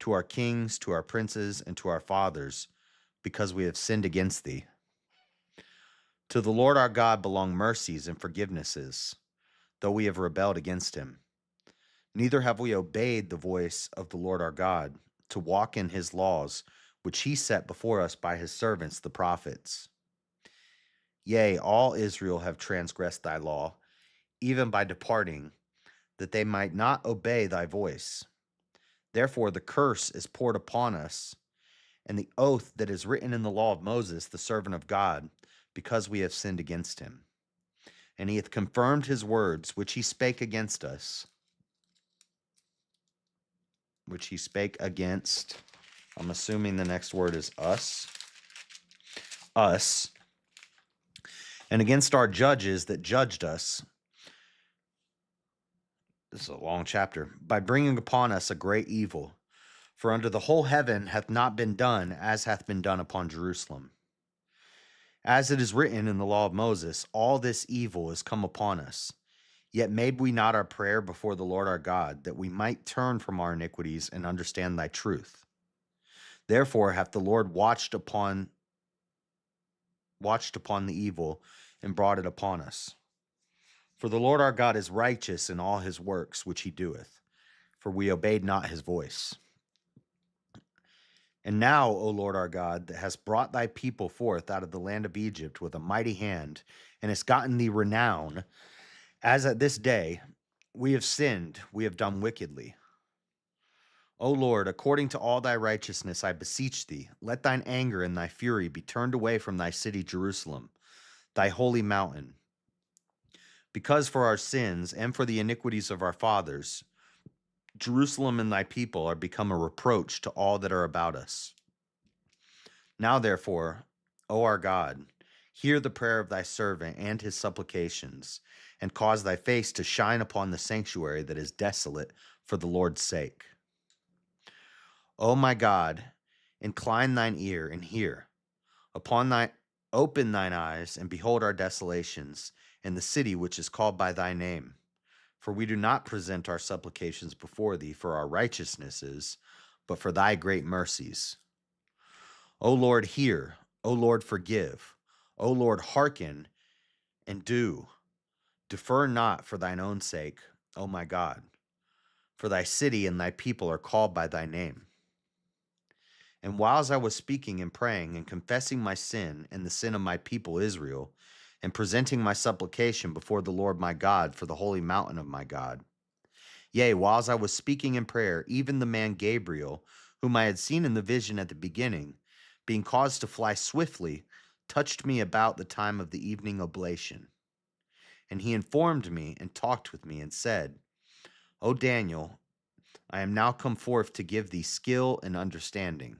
to our kings, to our princes, and to our fathers, because we have sinned against thee. To the Lord our God belong mercies and forgivenesses, though we have rebelled against him. Neither have we obeyed the voice of the Lord our God, to walk in his laws, which he set before us by his servants the prophets. Yea, all Israel have transgressed thy law, even by departing, that they might not obey thy voice. Therefore the curse is poured upon us, and the oath that is written in the law of Moses, the servant of God, because we have sinned against him. And he hath confirmed his words, which he spake against us, which he spake against, I'm assuming the next word is us, and against our judges that judged us. This is a long chapter. By bringing upon us a great evil. For under the whole heaven hath not been done as hath been done upon Jerusalem. As it is written in the law of Moses, all this evil is come upon us. Yet made we not our prayer before the Lord our God, that we might turn from our iniquities and understand thy truth. Therefore hath the Lord watched upon the evil and brought it upon us. For the Lord our God is righteous in all his works which he doeth, for we obeyed not his voice. And now, O Lord our God, that hast brought thy people forth out of the land of Egypt with a mighty hand, and hast gotten thee renown, as at this day, we have sinned, we have done wickedly. O Lord, according to all thy righteousness, I beseech thee, let thine anger and thy fury be turned away from thy city Jerusalem, thy holy mountain. Because for our sins and for the iniquities of our fathers, Jerusalem and thy people are become a reproach to all that are about us. Now therefore, O our God, hear the prayer of thy servant and his supplications, and cause thy face to shine upon the sanctuary that is desolate for the Lord's sake. O my God, incline thine ear and hear. Open thine eyes and behold our desolations, and the city which is called by thy name. For we do not present our supplications before thee for our righteousnesses, but for thy great mercies. O Lord, hear. O Lord, forgive. O Lord, hearken, and defer not for thine own sake, O my God, for thy city and thy people are called by thy name. And whiles I was speaking and praying and confessing my sin and the sin of my people Israel, and presenting my supplication before the Lord my God for the holy mountain of my God, yea, whiles I was speaking in prayer, even the man Gabriel, whom I had seen in the vision at the beginning, being caused to fly swiftly, touched me about the time of the evening oblation. And he informed me and talked with me and said, O Daniel, I am now come forth to give thee skill and understanding.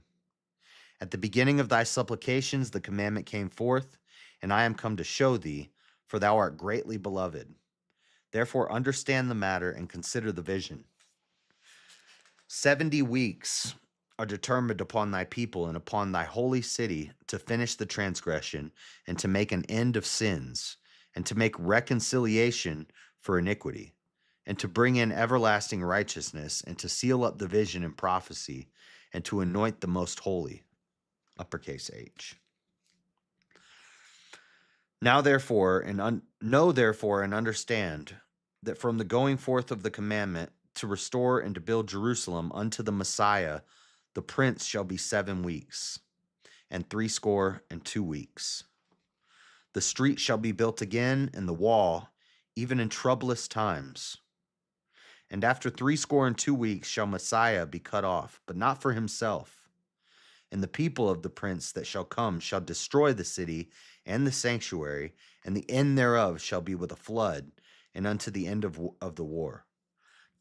At the beginning of thy supplications the commandment came forth, and I am come to show thee, for thou art greatly beloved. Therefore understand the matter and consider the vision. 70 weeks are determined upon thy people and upon thy holy city to finish the transgression and to make an end of sins and to make reconciliation for iniquity and to bring in everlasting righteousness and to seal up the vision and prophecy and to anoint the most holy. Uppercase H. Now therefore, know therefore and understand that from the going forth of the commandment to restore and to build Jerusalem unto the Messiah, the prince shall be 7 weeks, and 62 weeks. The street shall be built again, and the wall, even in troublous times. And after 62 weeks shall Messiah be cut off, but not for himself. And the people of the prince that shall come shall destroy the city and the sanctuary, and the end thereof shall be with a flood, and unto the end of the war.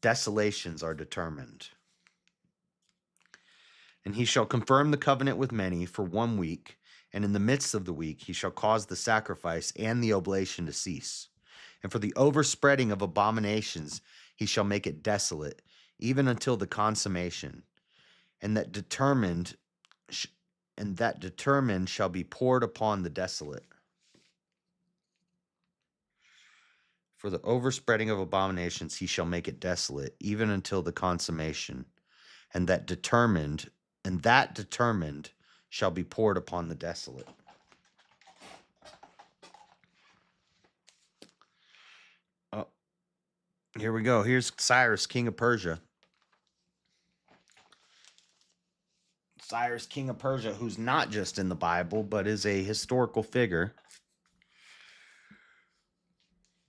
Desolations are determined. And he shall confirm the covenant with many for 1 week, and in the midst of the week he shall cause the sacrifice and the oblation to cease. And for the overspreading of abominations he shall make it desolate, even until the consummation, and that determined shall be poured upon the desolate. For the overspreading of abominations he shall make it desolate, even until the consummation, and that determined shall be poured upon the desolate. Oh, here we go. Here's Cyrus, king of Persia. Cyrus, king of Persia, who's not just in the Bible, but is a historical figure.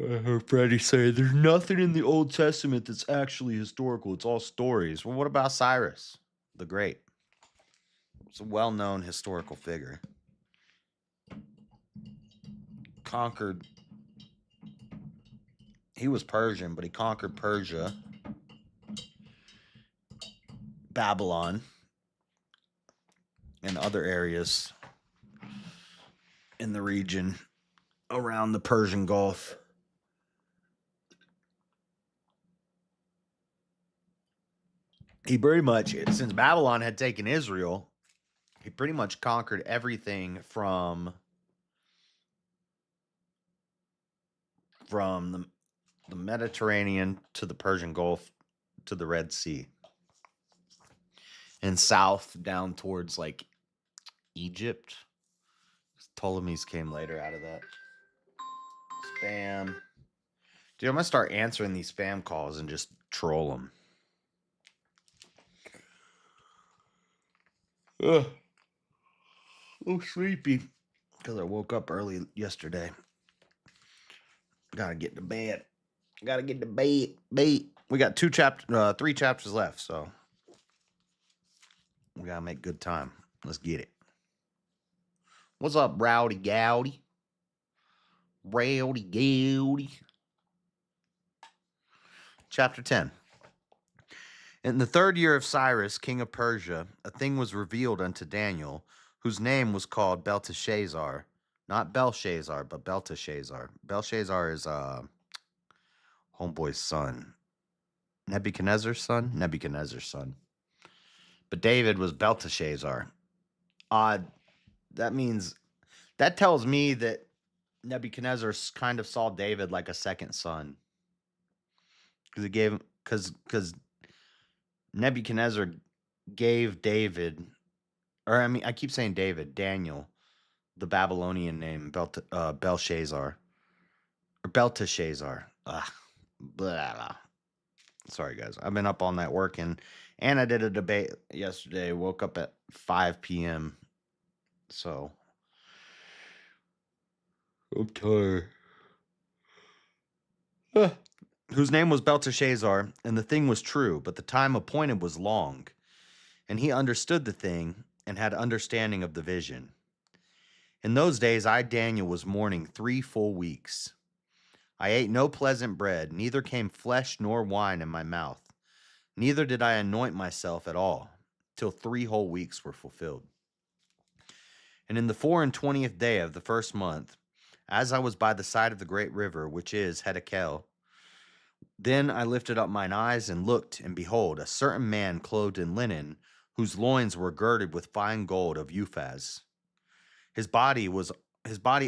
I heard Freddie say there's nothing in the Old Testament that's actually historical. It's all stories. Well, what about Cyrus the Great? It's a well-known historical figure. Conquered. He was Persian, but he conquered Persia, Babylon, and other areas in the region around the Persian Gulf. He pretty much, since Babylon had taken Israel, he pretty much conquered everything from the Mediterranean to the Persian Gulf to the Red Sea. And south down towards like Egypt. Ptolemies came later out of that. Spam. Dude, I'm going to start answering these spam calls and just troll them. Ugh. I'm sleepy because I woke up early yesterday. Gotta get to bed. We got 3 chapters left, so we gotta make good time. Let's get it. What's up, Rowdy Gowdy? Rowdy Gowdy. Chapter 10. In the 3rd year of Cyrus, king of Persia, a thing was revealed unto Daniel, whose name was called Belteshazzar. Not Belshazzar, but Belteshazzar. Belshazzar is homeboy's son. Nebuchadnezzar's son? Nebuchadnezzar's son. But David was Belteshazzar. That tells me that Nebuchadnezzar kind of saw David like a second son. Because Nebuchadnezzar gave David, I keep saying David, Daniel, the Babylonian name, Belshazzar. or Belteshazzar. Ugh. Blah, blah. Sorry, guys. I've been up all night working, and I did a debate yesterday. Woke up at 5 p.m. So I'm tired. Whose name was Belteshazzar, and the thing was true, but the time appointed was long. And he understood the thing and had understanding of the vision. In those days, I, Daniel, was mourning 3 full weeks. I ate no pleasant bread, neither came flesh nor wine in my mouth, neither did I anoint myself at all, till 3 whole weeks were fulfilled. And in the 24th day of the first month, as I was by the side of the great river, which is Hiddekel, then I lifted up mine eyes and looked, and behold, a certain man clothed in linen, whose loins were girded with fine gold of Uphaz. His body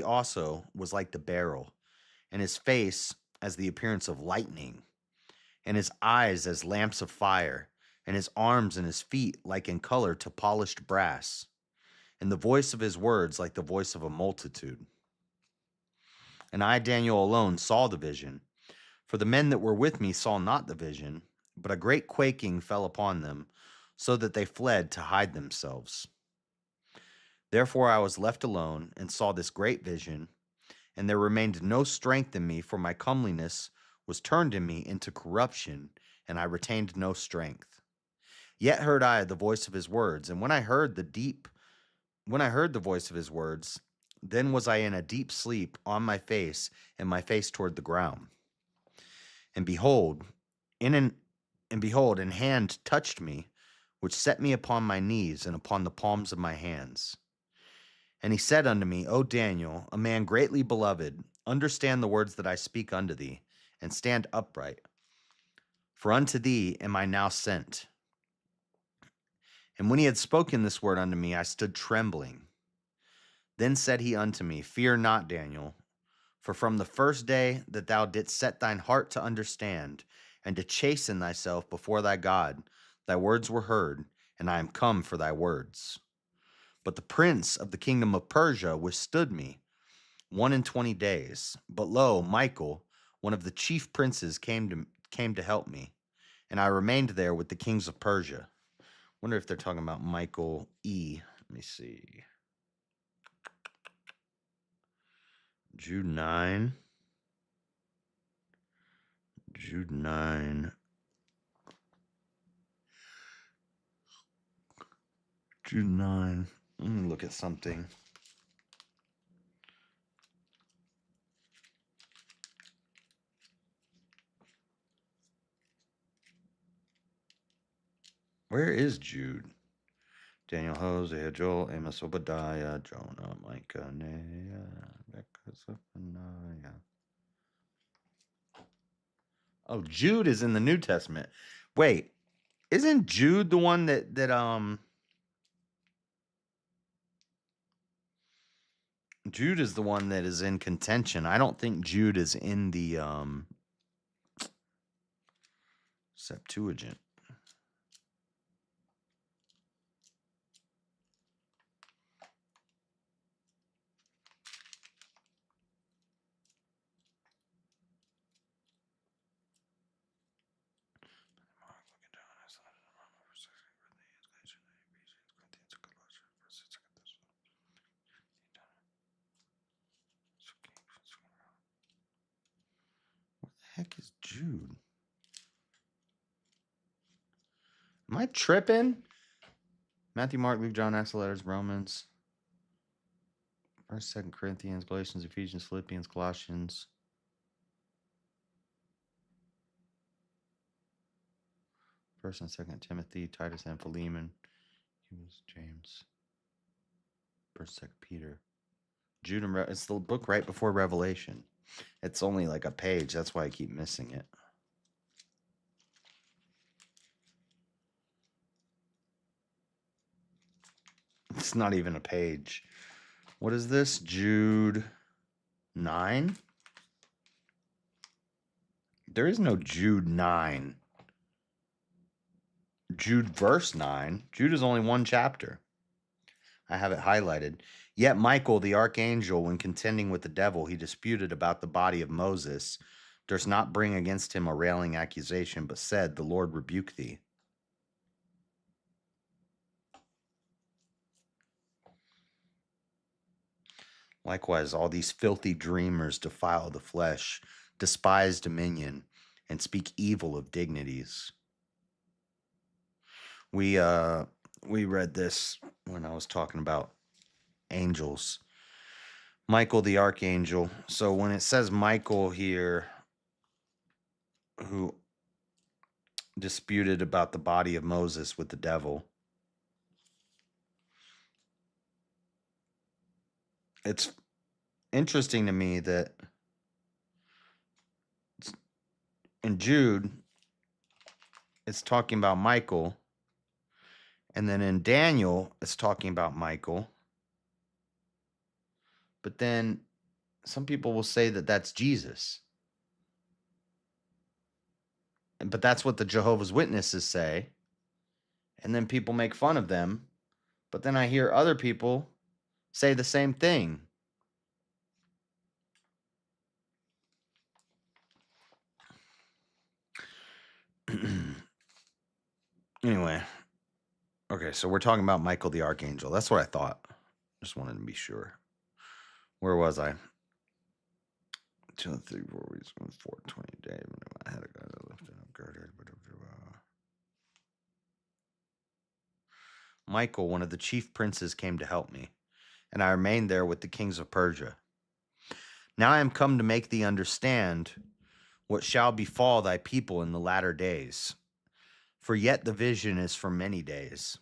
also was like the beryl, and his face as the appearance of lightning, and his eyes as lamps of fire, and his arms and his feet like in color to polished brass, and the voice of his words like the voice of a multitude. And I, Daniel, alone saw the vision, for the men that were with me saw not the vision, but a great quaking fell upon them, so that they fled to hide themselves. Therefore I was left alone, and saw this great vision, and there remained no strength in me, for my comeliness was turned in me into corruption, and I retained no strength. Yet heard I the voice of his words, and when I heard the voice of his words, then was I in a deep sleep on my face, and my face toward the ground. And behold, an hand touched me, which set me upon my knees and upon the palms of my hands. And he said unto me, O Daniel, a man greatly beloved, understand the words that I speak unto thee, and stand upright. For unto thee am I now sent. And when he had spoken this word unto me, I stood trembling. Then said he unto me, Fear not, Daniel, for from the first day that thou didst set thine heart to understand, and to chasten thyself before thy God, thy words were heard, and I am come for thy words. But the prince of the kingdom of Persia withstood me 21 days. But lo, Michael, one of the chief princes, came to help me, and I remained there with the kings of Persia. Wonder if they're talking about Michael E. Let me see. Jude 9. Jude 9. Jude 9. Let me look at something. Where is Jude? Daniel, Hosea, Joel, Amos, Obadiah, Jonah, Micah, Nehemiah, Zephaniah. Oh, Jude is in the New Testament. Wait, isn't Jude the one that Jude is the one that is in contention? I don't think Jude is in the Septuagint. What the heck is Jude? Am I tripping? Matthew, Mark, Luke, John, Acts, letters, Romans, 1st, 2nd Corinthians, Galatians, Ephesians, Philippians, Colossians. 1st and 2nd Timothy, Titus, and Philemon. He was James. 1st, 2nd Peter. Jude and it's the book right before Revelation. It's only like a page. That's why I keep missing it. It's not even a page. What is this? Jude 9? There is no Jude 9. Jude verse 9. Jude is only one chapter. I have it highlighted. Yet Michael, the archangel, when contending with the devil, he disputed about the body of Moses, durst not bring against him a railing accusation, but said, The Lord rebuke thee. Likewise, all these filthy dreamers defile the flesh, despise dominion, and speak evil of dignities. We read this when I was talking about angels. Michael the archangel. So when it says Michael here, who disputed about the body of Moses with the devil, it's interesting to me that in Jude, it's talking about Michael, and then in Daniel, it's talking about Michael. But then some people will say that that's Jesus. But that's what the Jehovah's Witnesses say. And then people make fun of them. But then I hear other people say the same thing. Anyway. Okay, so we're talking about Michael the Archangel. That's what I thought. Just wanted to be sure. Where was I? 2, 3, 4 weeks, 420 days. I had a guy that lifted up girded. Michael, one of the chief princes, came to help me, and I remained there with the kings of Persia. Now I am come to make thee understand what shall befall thy people in the latter days. For yet the vision is for many days.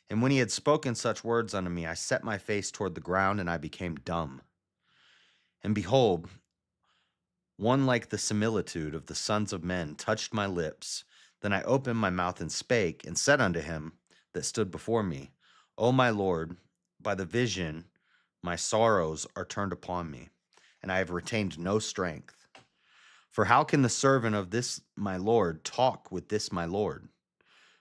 And when he had spoken such words unto me, I set my face toward the ground, and I became dumb. And behold, one like the similitude of the sons of men touched my lips. Then I opened my mouth and spake, and said unto him that stood before me, O my Lord, by the vision my sorrows are turned upon me, and I have retained no strength. For how can the servant of this my Lord talk with this my Lord?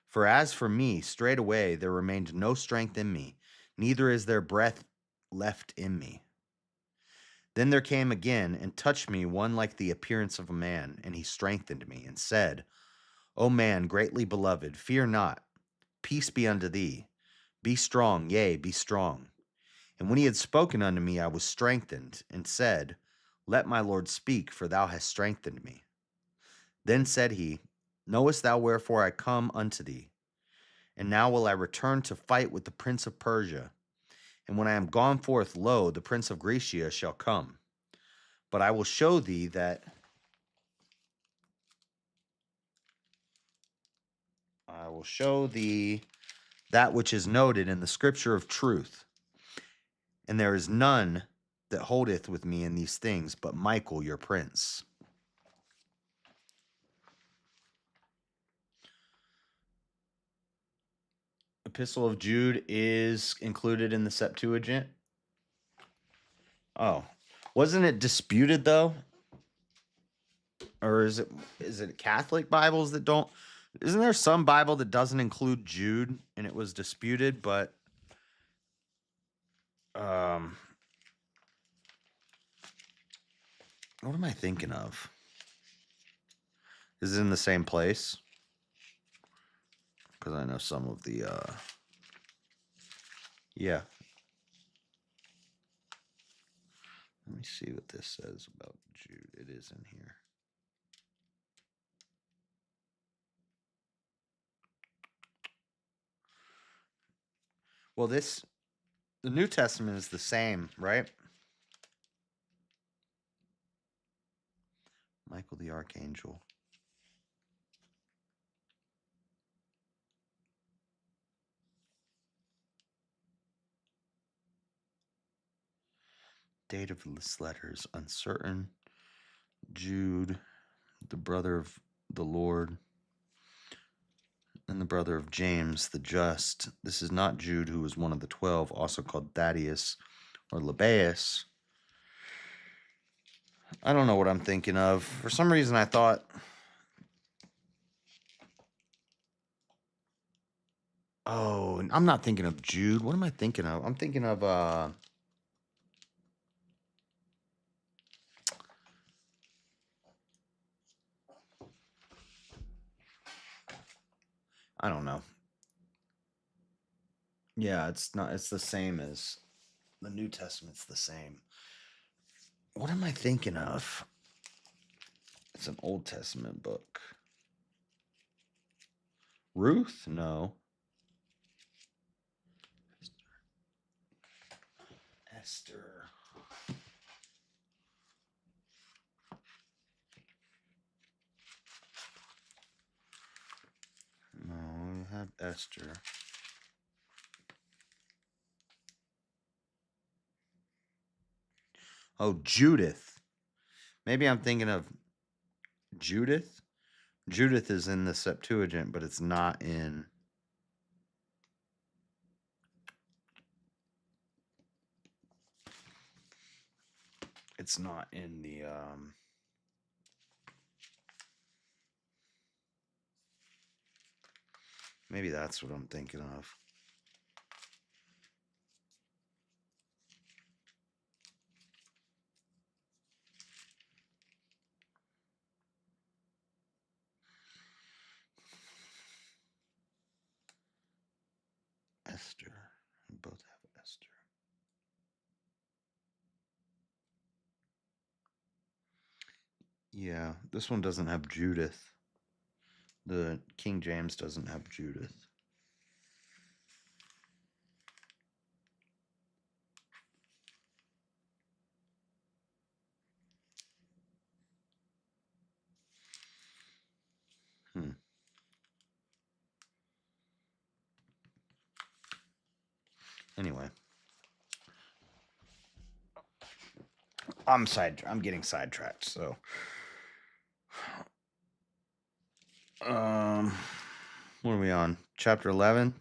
For as for me, straightway there remained no strength in me, neither is there breath left in me. Then there came again and touched me one like the appearance of a man, and he strengthened me, and said, O man, greatly beloved, fear not. Peace be unto thee. Be strong, yea, be strong. And when he had spoken unto me, I was strengthened, and said, Let my Lord speak, for thou hast strengthened me. Then said he, Knowest thou wherefore I come unto thee? And now will I return to fight with the prince of Persia. And when I am gone forth, lo, the prince of Grecia shall come. But I will show thee that that which is noted in the scripture of truth. And there is none that holdeth with me in these things, but Michael your prince. Epistle of Jude is included in the Septuagint. Oh, wasn't it disputed though? Or is it Catholic Bibles that don't? Isn't there some Bible that doesn't include Jude and it was disputed? But what am I thinking of? Is it in the same place? Because I know some of the yeah. Let me see what this says about Jude. It is in here. Well, the New Testament is the same, right? Michael the Archangel. Date of this letter is uncertain. Jude, the brother of the Lord, and the brother of James the just. This is not Jude, who was one of the 12, also called Thaddeus or Lebbaeus. I don't know what I'm thinking of. For some reason, I thought Oh, and I'm not thinking of Jude. What am I thinking of? I'm thinking of I don't know. Yeah, it's not. It's the same as the New Testament's the same. What am I thinking of? It's an Old Testament book. Ruth? No. Esther. No, we have Esther. Oh, Judith. Maybe I'm thinking of Judith. Judith is in the Septuagint, but it's not in. It's not in the. Maybe that's what I'm thinking of. Esther. We both have Esther. Yeah, this one doesn't have Judith. The King James doesn't have Judith. Hmm. Anyway, I'm getting sidetracked. So, what are we on? Chapter 11.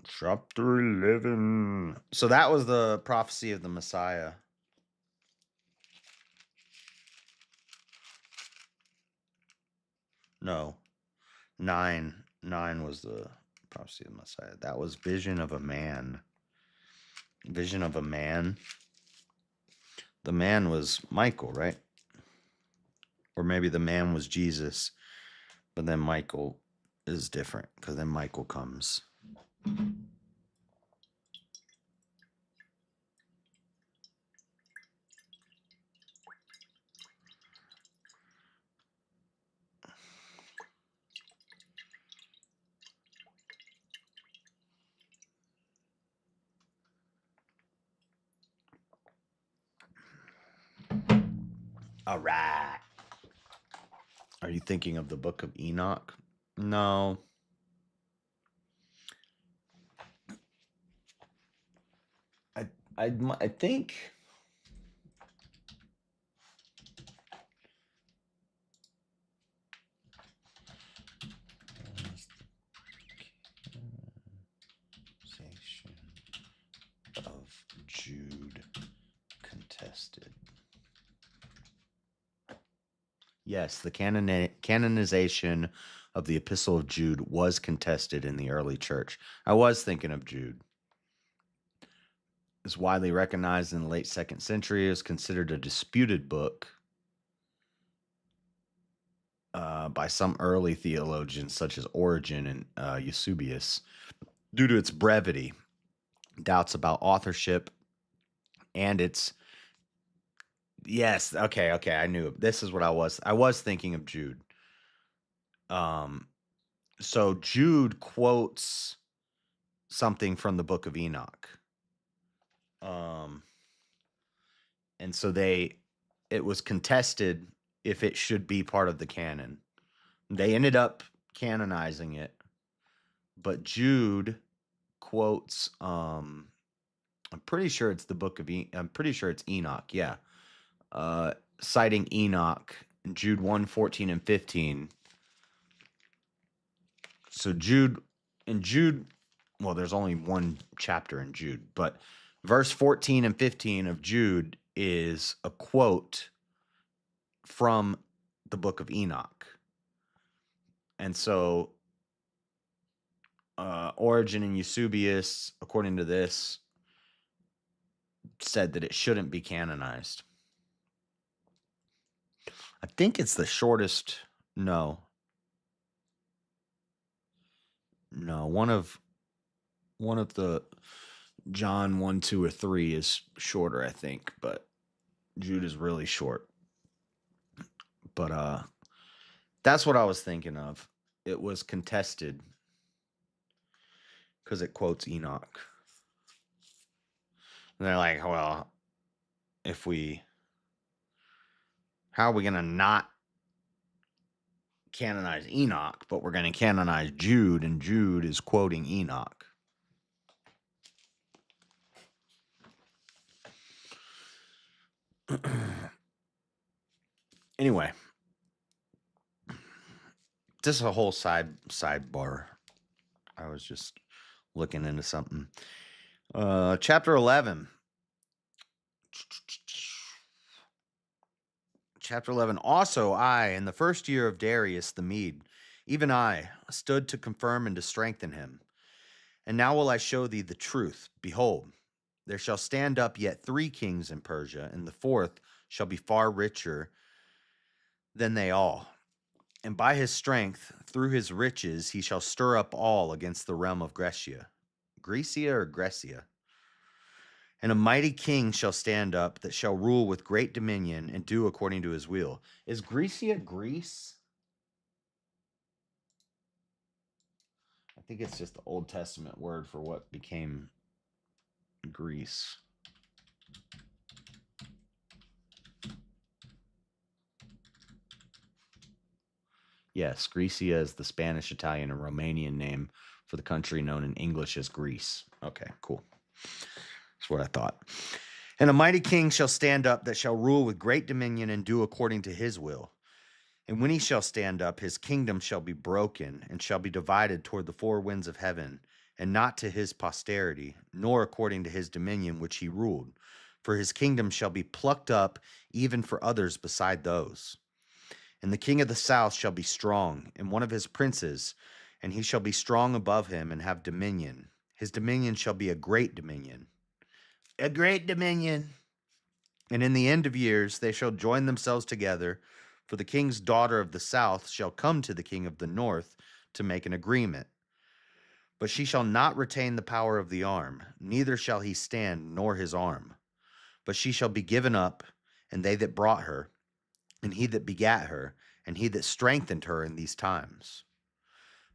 Chapter 11. So that was the prophecy of the Messiah. No, 9 was the prophecy of the Messiah. That was vision of a man. Vision of a man. The man was Michael, right? Or maybe the man was Jesus, but then Michael is different because then Michael comes. All right. Are you thinking of the book of Enoch? No. I think of Jude contested. Yes, the canonization of the Epistle of Jude was contested in the early church. I was thinking of Jude. It's widely recognized in the late 2nd century. It was considered a disputed book by some early theologians, such as Origen and Eusebius, due to its brevity, doubts about authorship, and its. Yes, okay, I knew it. This is what I was thinking of Jude. So Jude quotes something from the book of Enoch. And so it was contested if it should be part of the canon. They ended up canonizing it, but Jude quotes I'm pretty sure it's the book of I'm pretty sure it's Enoch, yeah. Citing Enoch, Jude 1:14 and 15. So Jude, well, there's only one chapter in Jude, but verse 14 and 15 of Jude is a quote from the book of Enoch. And so Origen and Eusebius, according to this, said that it shouldn't be canonized. I think it's the shortest. No, one of the John 1, 2, or 3 is shorter, I think, but Jude is really short. But that's what I was thinking of. It was contested because it quotes Enoch. And they're like, well, how are we going to not canonize Enoch, but we're going to canonize Jude, and Jude is quoting Enoch. Anyway, this is a whole sidebar. I was just looking into something. Chapter 11. Chapter 11. Also, I, in the first year of Darius the Mede, even I, stood to confirm and to strengthen him. And now will I show thee the truth. Behold, there shall stand up yet 3 kings in Persia, and the 4th shall be far richer than they all. And by his strength, through his riches, he shall stir up all against the realm of Grecia. Grecia or Grecia? And a mighty king shall stand up that shall rule with great dominion and do according to his will. Is Grecia Greece? I think it's just the Old Testament word for what became Greece. Yes, Grecia is the Spanish, Italian, and Romanian name for the country known in English as Greece. Okay, cool. That's what I thought. And a mighty king shall stand up that shall rule with great dominion and do according to his will. And when he shall stand up, his kingdom shall be broken and shall be divided toward the 4 winds of heaven, and not to his posterity, nor according to his dominion which he ruled. For his kingdom shall be plucked up even for others beside those. And the king of the south shall be strong, and one of his princes, and he shall be strong above him and have dominion. His dominion shall be a great dominion. A great dominion. And in the end of years they shall join themselves together, for the king's daughter of the south shall come to the king of the north to make an agreement. But she shall not retain the power of the arm, neither shall he stand nor his arm. But she shall be given up, and they that brought her, and he that begat her, and he that strengthened her in these times.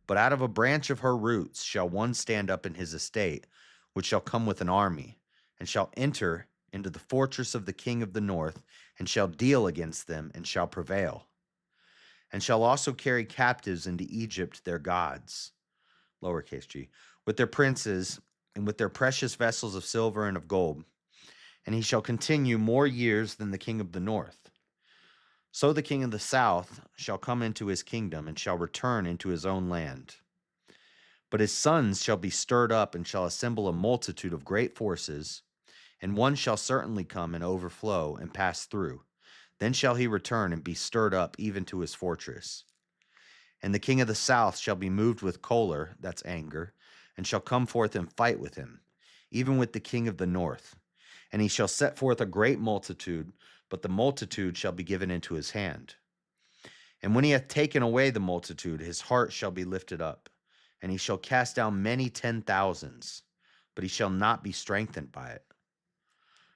But out of a branch of her roots shall one stand up in his estate, which shall come with an army, and shall enter into the fortress of the king of the north, and shall deal against them, and shall prevail. And shall also carry captives into Egypt their gods, lowercase g, with their princes, and with their precious vessels of silver and of gold. And he shall continue more years than the king of the north. So the king of the south shall come into his kingdom, and shall return into his own land. But his sons shall be stirred up, and shall assemble a multitude of great forces, and one shall certainly come and overflow and pass through. Then shall he return and be stirred up even to his fortress. And the king of the south shall be moved with choler, that's anger, and shall come forth and fight with him, even with the king of the north. And he shall set forth a great multitude, but the multitude shall be given into his hand. And when he hath taken away the multitude, his heart shall be lifted up, and he shall cast down many 10,000s, but he shall not be strengthened by it.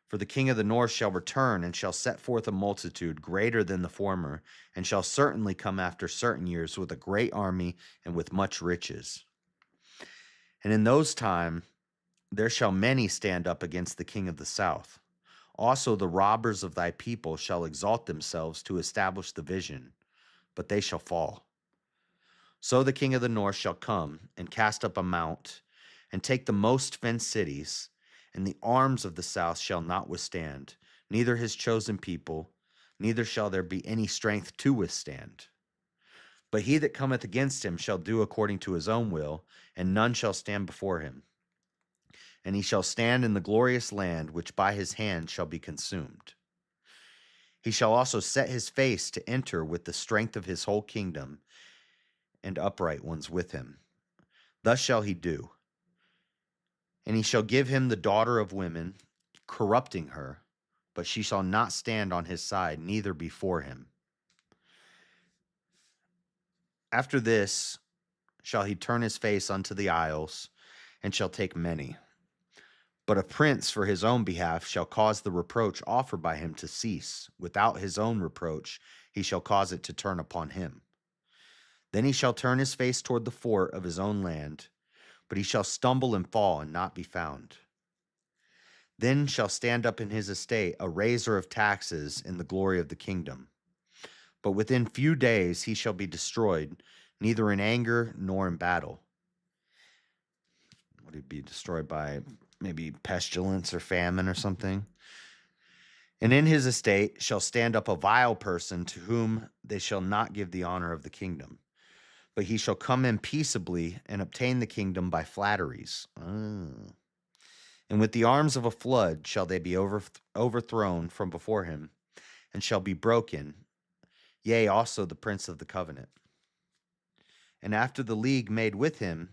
For the king of the north shall return, and shall set forth a multitude greater than the former, and shall certainly come after certain years with a great army and with much riches. And in those times there shall many stand up against the king of the south. Also the robbers of thy people shall exalt themselves to establish the vision, but they shall fall. So the king of the north shall come and cast up a mount, and take the most fenced cities, and the arms of the south shall not withstand, neither his chosen people, neither shall there be any strength to withstand. But he that cometh against him shall do according to his own will, and none shall stand before him. And he shall stand in the glorious land, which by his hand shall be consumed. He shall also set his face to enter with the strength of his whole kingdom, and upright ones with him. Thus shall he do. And he shall give him the daughter of women, corrupting her, but she shall not stand on his side, neither before him. After this shall he turn his face unto the isles, and shall take many. But a prince for his own behalf shall cause the reproach offered by him to cease. Without his own reproach, he shall cause it to turn upon him. Then he shall turn his face toward the fort of his own land, but he shall stumble and fall and not be found. Then shall stand up in his estate a raiser of taxes in the glory of the kingdom. But within few days he shall be destroyed, neither in anger nor in battle. Would he be destroyed by maybe pestilence or famine or something? And in his estate shall stand up a vile person to whom they shall not give the honor of the kingdom. But he shall come in peaceably and obtain the kingdom by flatteries. And with the arms of a flood shall they be overthrown from before him, and shall be broken, yea, also the prince of the covenant. And after the league made with him,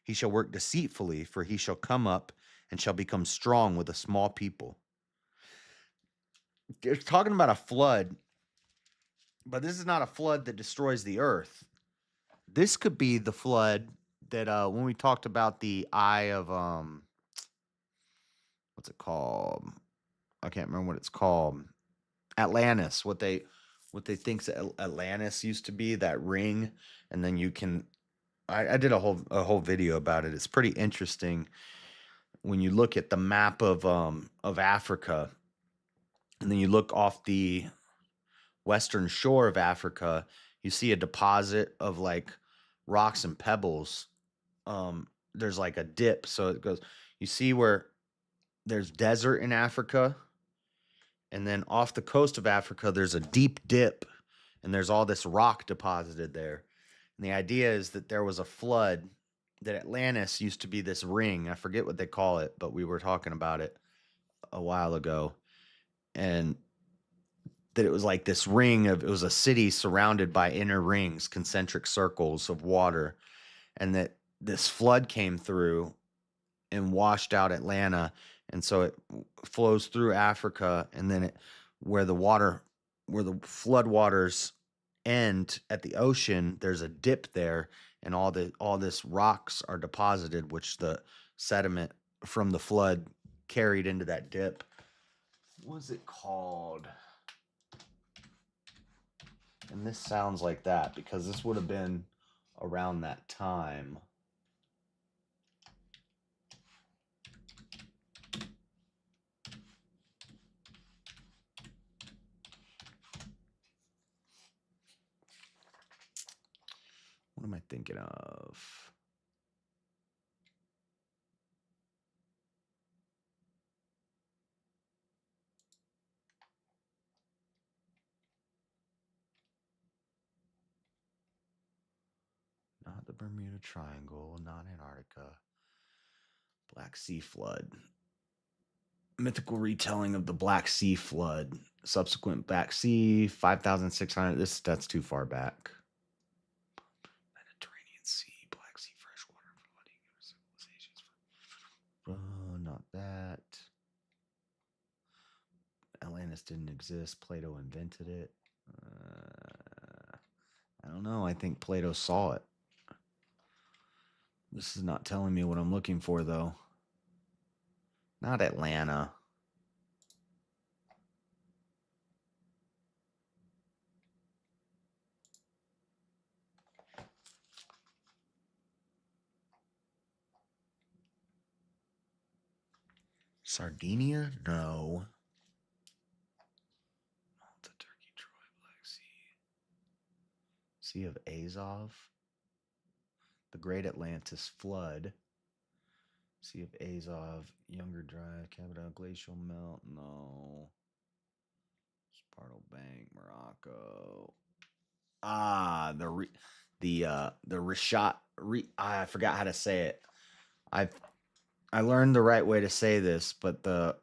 he shall work deceitfully, for he shall come up and shall become strong with a small people. They're talking about a flood, but this is not a flood that destroys the earth. This could be the flood that when we talked about the eye of what's it called? I can't remember what it's called. Atlantis. What they think Atlantis used to be, that ring, and then you can. I did a whole video about it. It's pretty interesting when you look at the map of Africa, and then you look off the western shore of Africa. You see a deposit of like rocks and pebbles. There's like a dip, so it goes. You see where there's desert in Africa, and then off the coast of Africa, there's a deep dip, and there's all this rock deposited there. And the idea is that there was a flood, that Atlantis used to be this ring. I forget what they call it, but we were talking about it a while ago. And that it was like this it was a city surrounded by inner rings, concentric circles of water. And that this flood came through and washed out Atlanta. And so it flows through Africa, and then where the flood waters end at the ocean, there's a dip there, and all this rocks are deposited, which the sediment from the flood carried into that dip. What's it called? And this sounds like that because this would have been around that time. What am I thinking of? Not the Bermuda Triangle, not Antarctica. Black Sea flood. Mythical retelling of the Black Sea flood. Subsequent Black Sea, 5,600. That's too far back. Mediterranean Sea, Black Sea freshwater flooding civilizations. Not that. Atlantis didn't exist. Plato invented it. I don't know. I think Plato saw it. This is not telling me what I'm looking for, though. Not Atlanta. Sardinia? No. The Turkey, Troy, Black Sea. Sea of Azov. The Great Atlantis Flood. Sea of Azov. Younger Dry. Cappadocia Glacial Melt. No. Spartal Bank. Morocco. Ah, the Rishat. I forgot how to say it. I learned the right way to say this, but the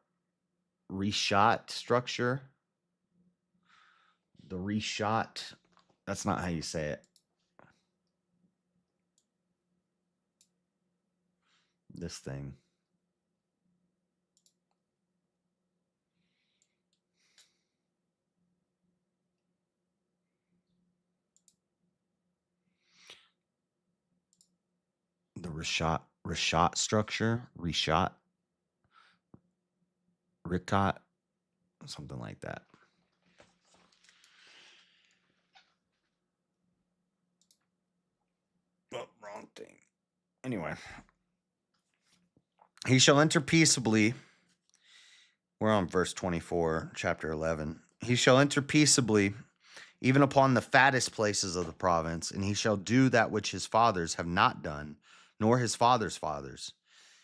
Reshat structure. The Reshat. That's not how you say it. this thing. The Rishat structure, Ricot, something like that. Oh, wrong thing. Anyway, he shall enter peaceably. We're on verse 24, chapter 11. He shall enter peaceably, even upon the fattest places of the province, and he shall do that which his fathers have not done, nor his fathers' fathers.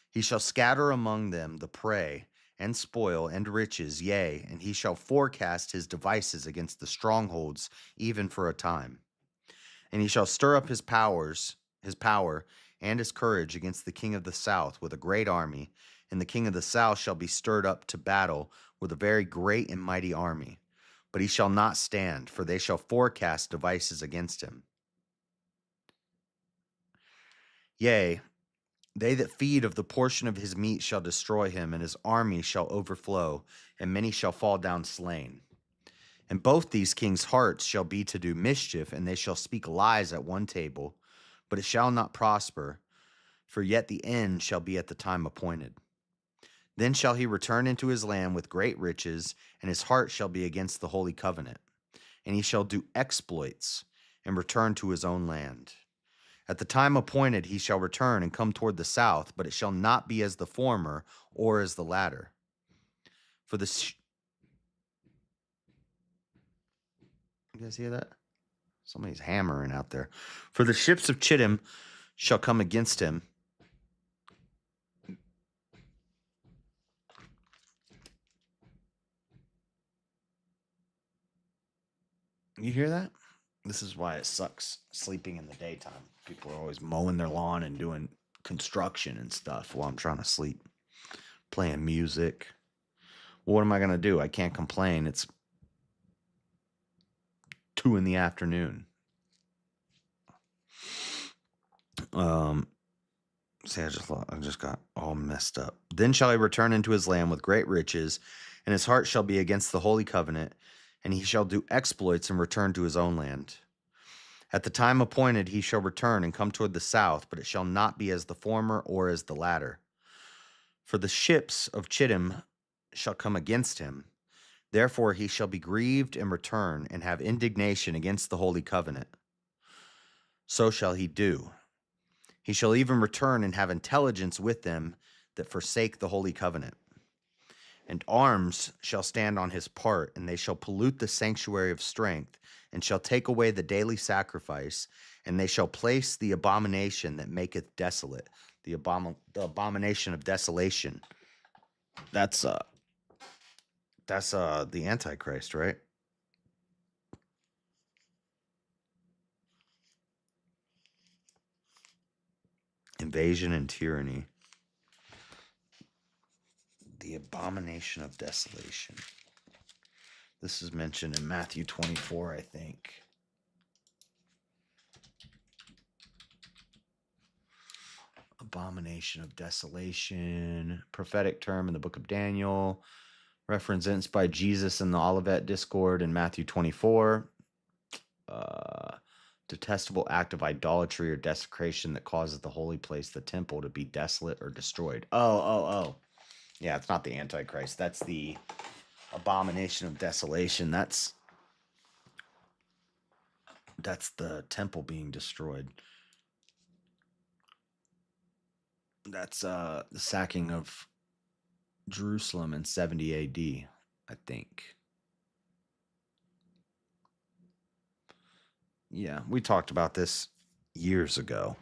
He shall scatter among them the prey, and spoil, and riches, yea, and he shall forecast his devices against the strongholds, even for a time. And he shall stir up his power, and his courage against the king of the south with a great army, and the king of the south shall be stirred up to battle with a very great and mighty army. But he shall not stand, for they shall forecast devices against him. Yea, they that feed of the portion of his meat shall destroy him, and his army shall overflow, and many shall fall down slain. And both these kings' hearts shall be to do mischief, and they shall speak lies at one table, but it shall not prosper, for yet the end shall be at the time appointed. Then shall he return into his land with great riches, and his heart shall be against the holy covenant. And he shall do exploits, and return to his own land. At the time appointed he shall return and come toward the south, but it shall not be as the former or as the latter. For the you guys hear that? Somebody's hammering out there. For the ships of Chittim shall come against him. You hear that? This is why it sucks sleeping in the daytime. People are always mowing their lawn and doing construction and stuff while I'm trying to sleep, playing music. What am I going to do? I can't complain. It's 2 p.m. See, I just got all messed up. Then shall he return into his land with great riches, and his heart shall be against the holy covenant, and he shall do exploits and return to his own land. At the time appointed he shall return and come toward the south, but it shall not be as the former or as the latter. For the ships of Chittim shall come against him. Therefore he shall be grieved and return, and have indignation against the holy covenant. So shall he do. He shall even return and have intelligence with them that forsake the holy covenant. And arms shall stand on his part, and they shall pollute the sanctuary of strength, and shall take away the daily sacrifice, and they shall place the abomination that maketh desolate, the abomination of desolation. That's the Antichrist, right? Invasion and tyranny. The abomination of desolation. This is mentioned in Matthew 24, I think. Abomination of desolation. Prophetic term in the book of Daniel. Referenced by Jesus in the Olivet Discord in Matthew 24. Detestable act of idolatry or desecration that causes the holy place, the temple, to be desolate or destroyed. Oh. Yeah, it's not the Antichrist. That's the abomination of desolation. That's the temple being destroyed. That's the sacking of Jerusalem in 70 AD, I think. Yeah, we talked about this years ago.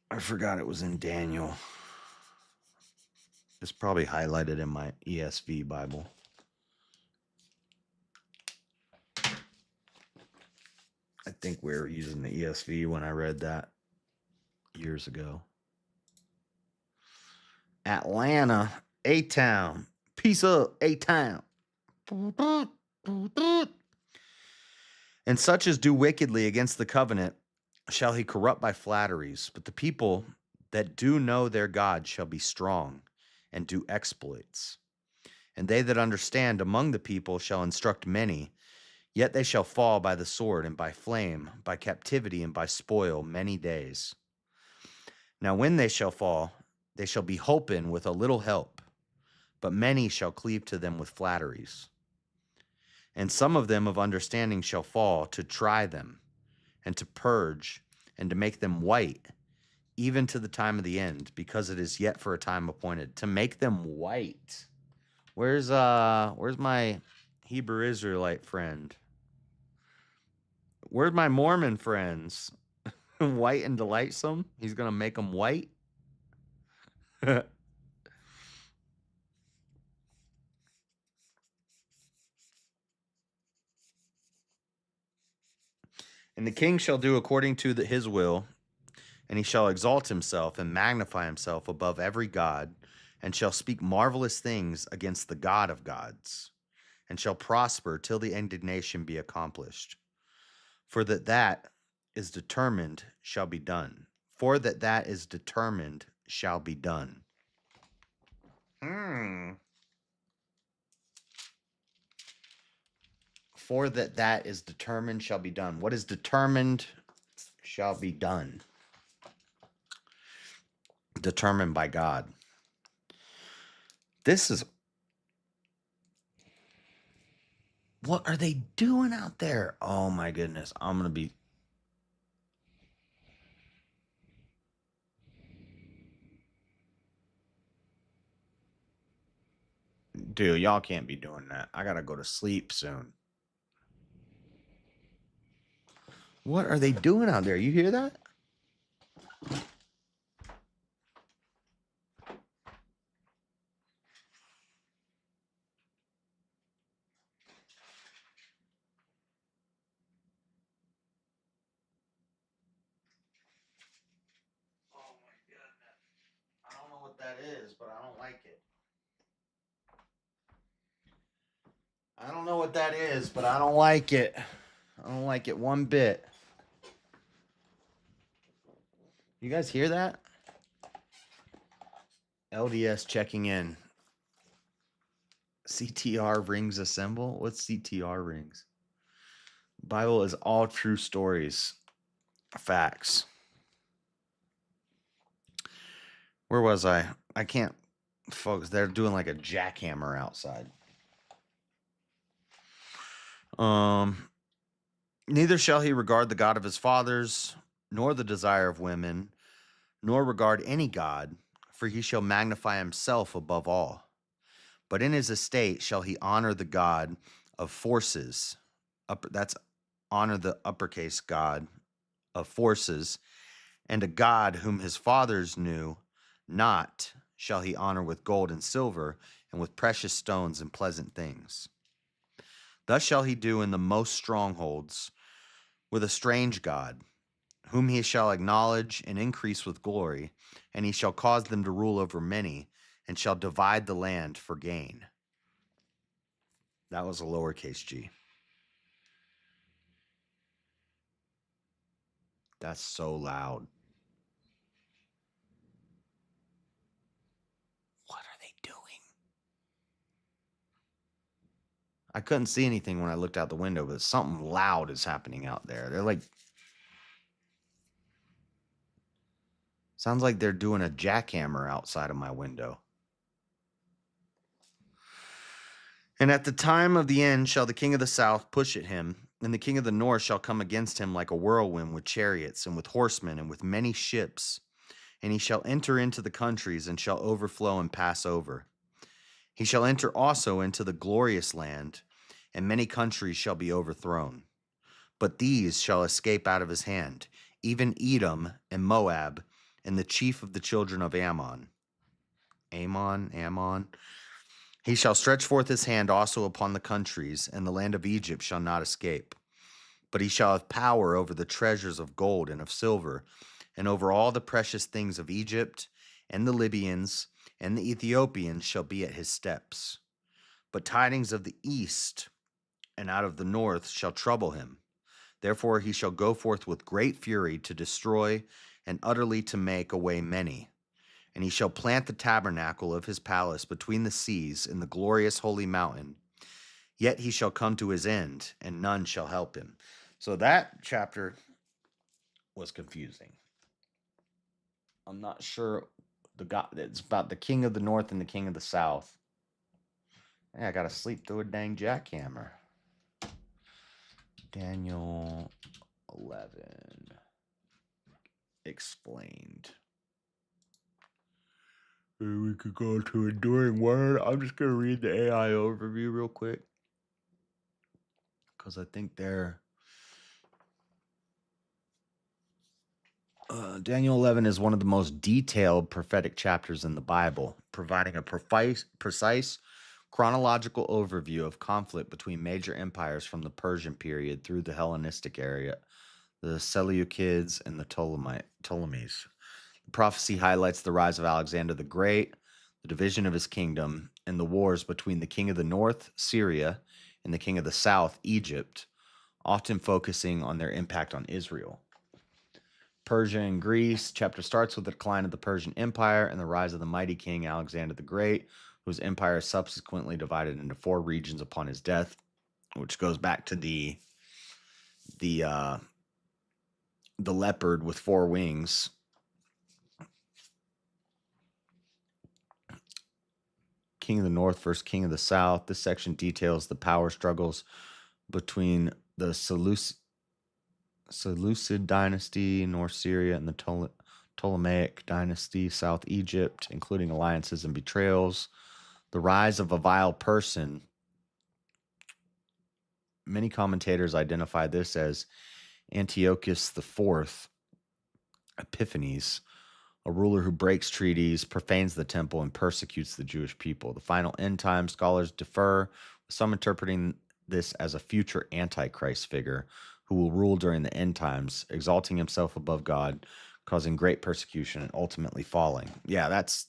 I forgot it was in Daniel. It's probably highlighted in my ESV Bible. I think we were using the ESV when I read that years ago. Atlanta, A-Town. Peace up, A-Town. And such as do wickedly against the covenant shall he corrupt by flatteries, but the people that do know their God shall be strong and do exploits. And they that understand among the people shall instruct many, yet they shall fall by the sword and by flame, by captivity and by spoil many days. Now when they shall fall, they shall be holpen with a little help, but many shall cleave to them with flatteries. And some of them of understanding shall fall to try them, and to purge, and to make them white, even to the time of the end, because it is yet for a time appointed. To make them white. Where's my Hebrew Israelite friend? Where's my Mormon friends? White and delightsome? He's gonna make them white? And the king shall do according to his will, and he shall exalt himself and magnify himself above every god, and shall speak marvelous things against the God of gods, and shall prosper till the indignation be accomplished. For that is determined shall be done. For that is determined shall be done. For that is determined shall be done. What is determined shall be done. Determined by God. This is. What are they doing out there? Oh my goodness. I'm going to be. Dude, y'all can't be doing that. I got to go to sleep soon. What are they doing out there? You hear that? Oh my goodness. I don't know what that is, but I don't like it. I don't know what that is, but I don't like it. I don't like it one bit. You guys hear that? LDS checking in. CTR rings assemble? What's CTR rings? Bible is all true stories. Facts. Where was I? I can't. Folks, they're doing like a jackhammer outside. Neither shall he regard the God of his fathers, nor the desire of women, nor regard any God, for he shall magnify himself above all. But in his estate shall he honor the God of forces. That's honor the uppercase God of forces, and a God whom his fathers knew not shall he honor with gold and silver, and with precious stones and pleasant things. Thus shall he do in the most strongholds with a strange God, whom he shall acknowledge and increase with glory, and he shall cause them to rule over many, and shall divide the land for gain. That was a lowercase g. That's so loud. What are they doing? I couldn't see anything when I looked out the window, but something loud is happening out there. They're like, sounds like they're doing a jackhammer outside of my window. And at the time of the end shall the king of the south push at him, and the king of the north shall come against him like a whirlwind with chariots and with horsemen and with many ships. And he shall enter into the countries and shall overflow and pass over. He shall enter also into the glorious land, and many countries shall be overthrown. But these shall escape out of his hand, even Edom and Moab, and the chief of the children of Ammon. Ammon. He shall stretch forth his hand also upon the countries, and the land of Egypt shall not escape. But he shall have power over the treasures of gold and of silver, and over all the precious things of Egypt, and the Libyans, and the Ethiopians shall be at his steps. But tidings of the east and out of the north shall trouble him. Therefore he shall go forth with great fury to destroy and utterly to make away many. And he shall plant the tabernacle of his palace between the seas in the glorious holy mountain. Yet he shall come to his end, and none shall help him. So that chapter was confusing. I'm not sure the God. It's about the king of the north and the king of the south. Hey, I gotta sleep through a dang jackhammer. Daniel 11 explained. We could go to enduring word. I'm just gonna read the AI overview real quick because I think they're Daniel 11 is one of the most detailed prophetic chapters in the Bible, providing a precise chronological overview of conflict between major empires from the Persian period through the Hellenistic area, the Seleucids, and the Ptolemies. The prophecy highlights the rise of Alexander the Great, the division of his kingdom, and the wars between the king of the north, Syria, and the king of the south, Egypt, often focusing on their impact on Israel. Persia and Greece. Chapter starts with the decline of the Persian Empire and the rise of the mighty king Alexander the Great, whose empire is subsequently divided into 4 regions upon his death, which goes back to the leopard with 4 wings. King of the North versus King of the South. This section details the power struggles between the Seleucid dynasty, North Syria, and the Ptolemaic dynasty, South Egypt, including alliances and betrayals. The rise of a vile person. Many commentators identify this as Antiochus IV Epiphanes, a ruler who breaks treaties, profanes the temple, and persecutes the Jewish people. The final end time scholars differ, with some interpreting this as a future Antichrist figure who will rule during the end times, exalting himself above God, causing great persecution, and ultimately falling. Yeah, that's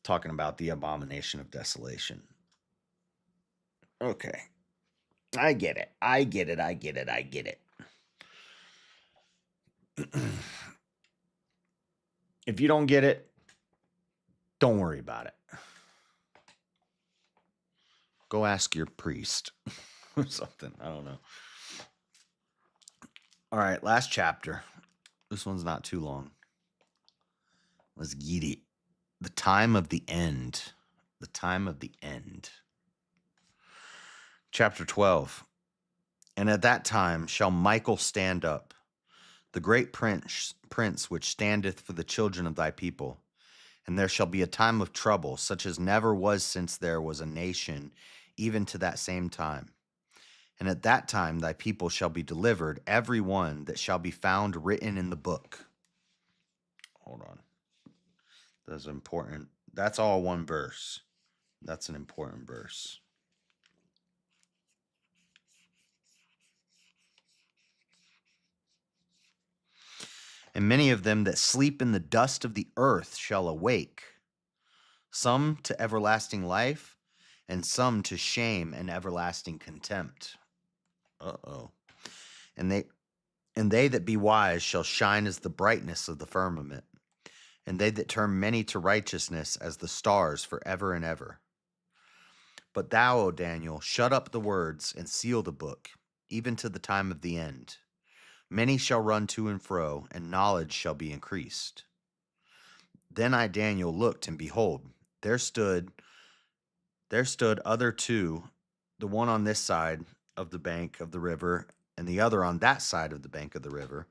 talking about the abomination of desolation. Okay. I get it. I get it. I get it. I get it. If you don't get it, don't worry about it. Go ask your priest or something. I don't know. All right, last chapter. This one's not too long. Let's get it. The time of the end. The time of the end. Chapter 12. And at that time shall Michael stand up, the great prince which standeth for the children of thy people. And there shall be a time of trouble, such as never was since there was a nation, even to that same time. And at that time thy people shall be delivered, every one that shall be found written in the book. Hold on. That's important. That's all one verse. That's an important verse. And many of them that sleep in the dust of the earth shall awake, some to everlasting life, and some to shame and everlasting contempt. Uh-oh. And they that be wise shall shine as the brightness of the firmament, and they that turn many to righteousness as the stars forever and ever. But thou, O Daniel, shut up the words and seal the book, even to the time of the end. Many shall run to and fro, and knowledge shall be increased. Then I, Daniel, looked, and behold, there stood other 2, the one on this side of the bank of the river, and the other on that side of the bank of the river.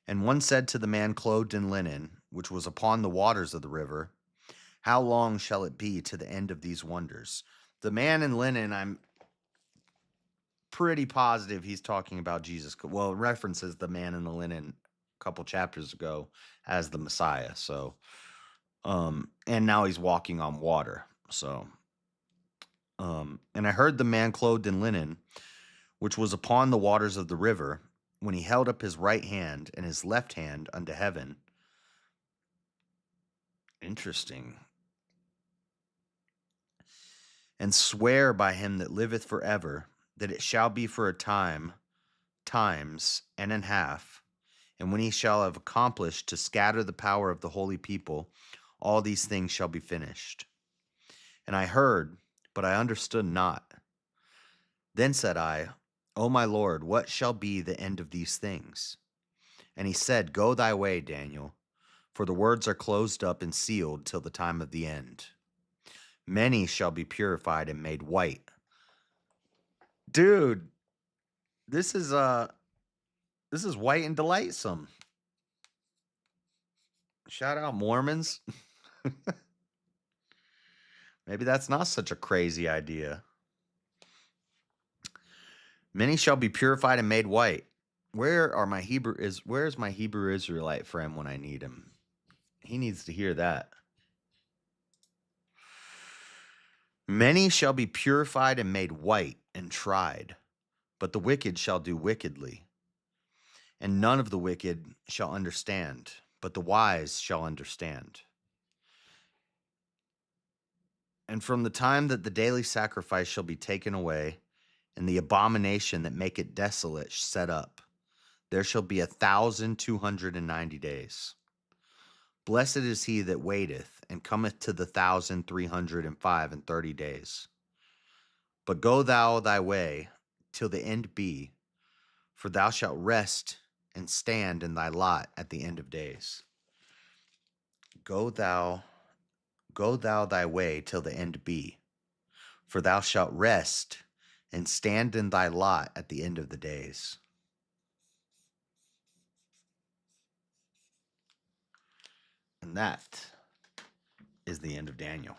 And one said to the man clothed in linen, which was upon the waters of the river, how long shall it be to the end of these wonders? The man in linen, I'm pretty positive he's talking about Jesus. Well, it references the man in the linen a couple chapters ago as the Messiah. So, and now he's walking on water. So, and I heard the man clothed in linen, which was upon the waters of the river, when he held up his right hand and his left hand unto heaven. Interesting. And swear by him that liveth forever, that it shall be for a time times and in half, and when he shall have accomplished to scatter the power of the holy people, all these things shall be finished. And I heard, but I understood not. Then said I, O my Lord, what shall be the end of these things? And he said, Go thy way, Daniel, for the words are closed up and sealed till the time of the end. Many shall be purified and made white. Dude, this is white and delightsome. Shout out Mormons. Maybe that's not such a crazy idea. Many shall be purified and made white. Where's my Hebrew Israelite friend when I need him? He needs to hear that. Many shall be purified and made white and tried, but the wicked shall do wickedly. And none of the wicked shall understand, but the wise shall understand. And from the time that the daily sacrifice shall be taken away, and the abomination that make it desolate set up, there shall be 1,290 days. Blessed is he that waiteth, and cometh to the 1,330 days. But go thou thy way till the end be, for thou shalt rest and stand in thy lot at the end of days. Go thou thy way till the end be, for thou shalt rest and stand in thy lot at the end of the days. And that is the end of Daniel.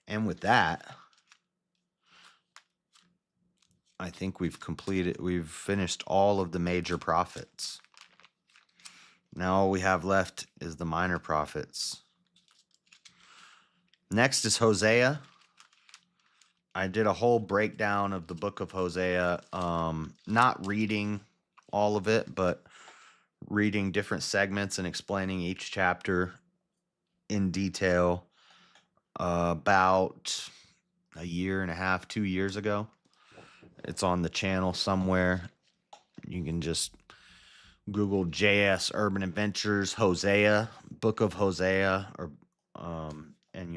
And with that, I think we've finished all of the major prophets. Now all we have left is the minor prophets. Next is Hosea. I did a whole breakdown of the book of Hosea, not reading all of it, but reading different segments and explaining each chapter in detail about a year and a half, 2 years ago. It's on the channel somewhere. You can just Google JS Urban Adventures Hosea, Book of Hosea, or and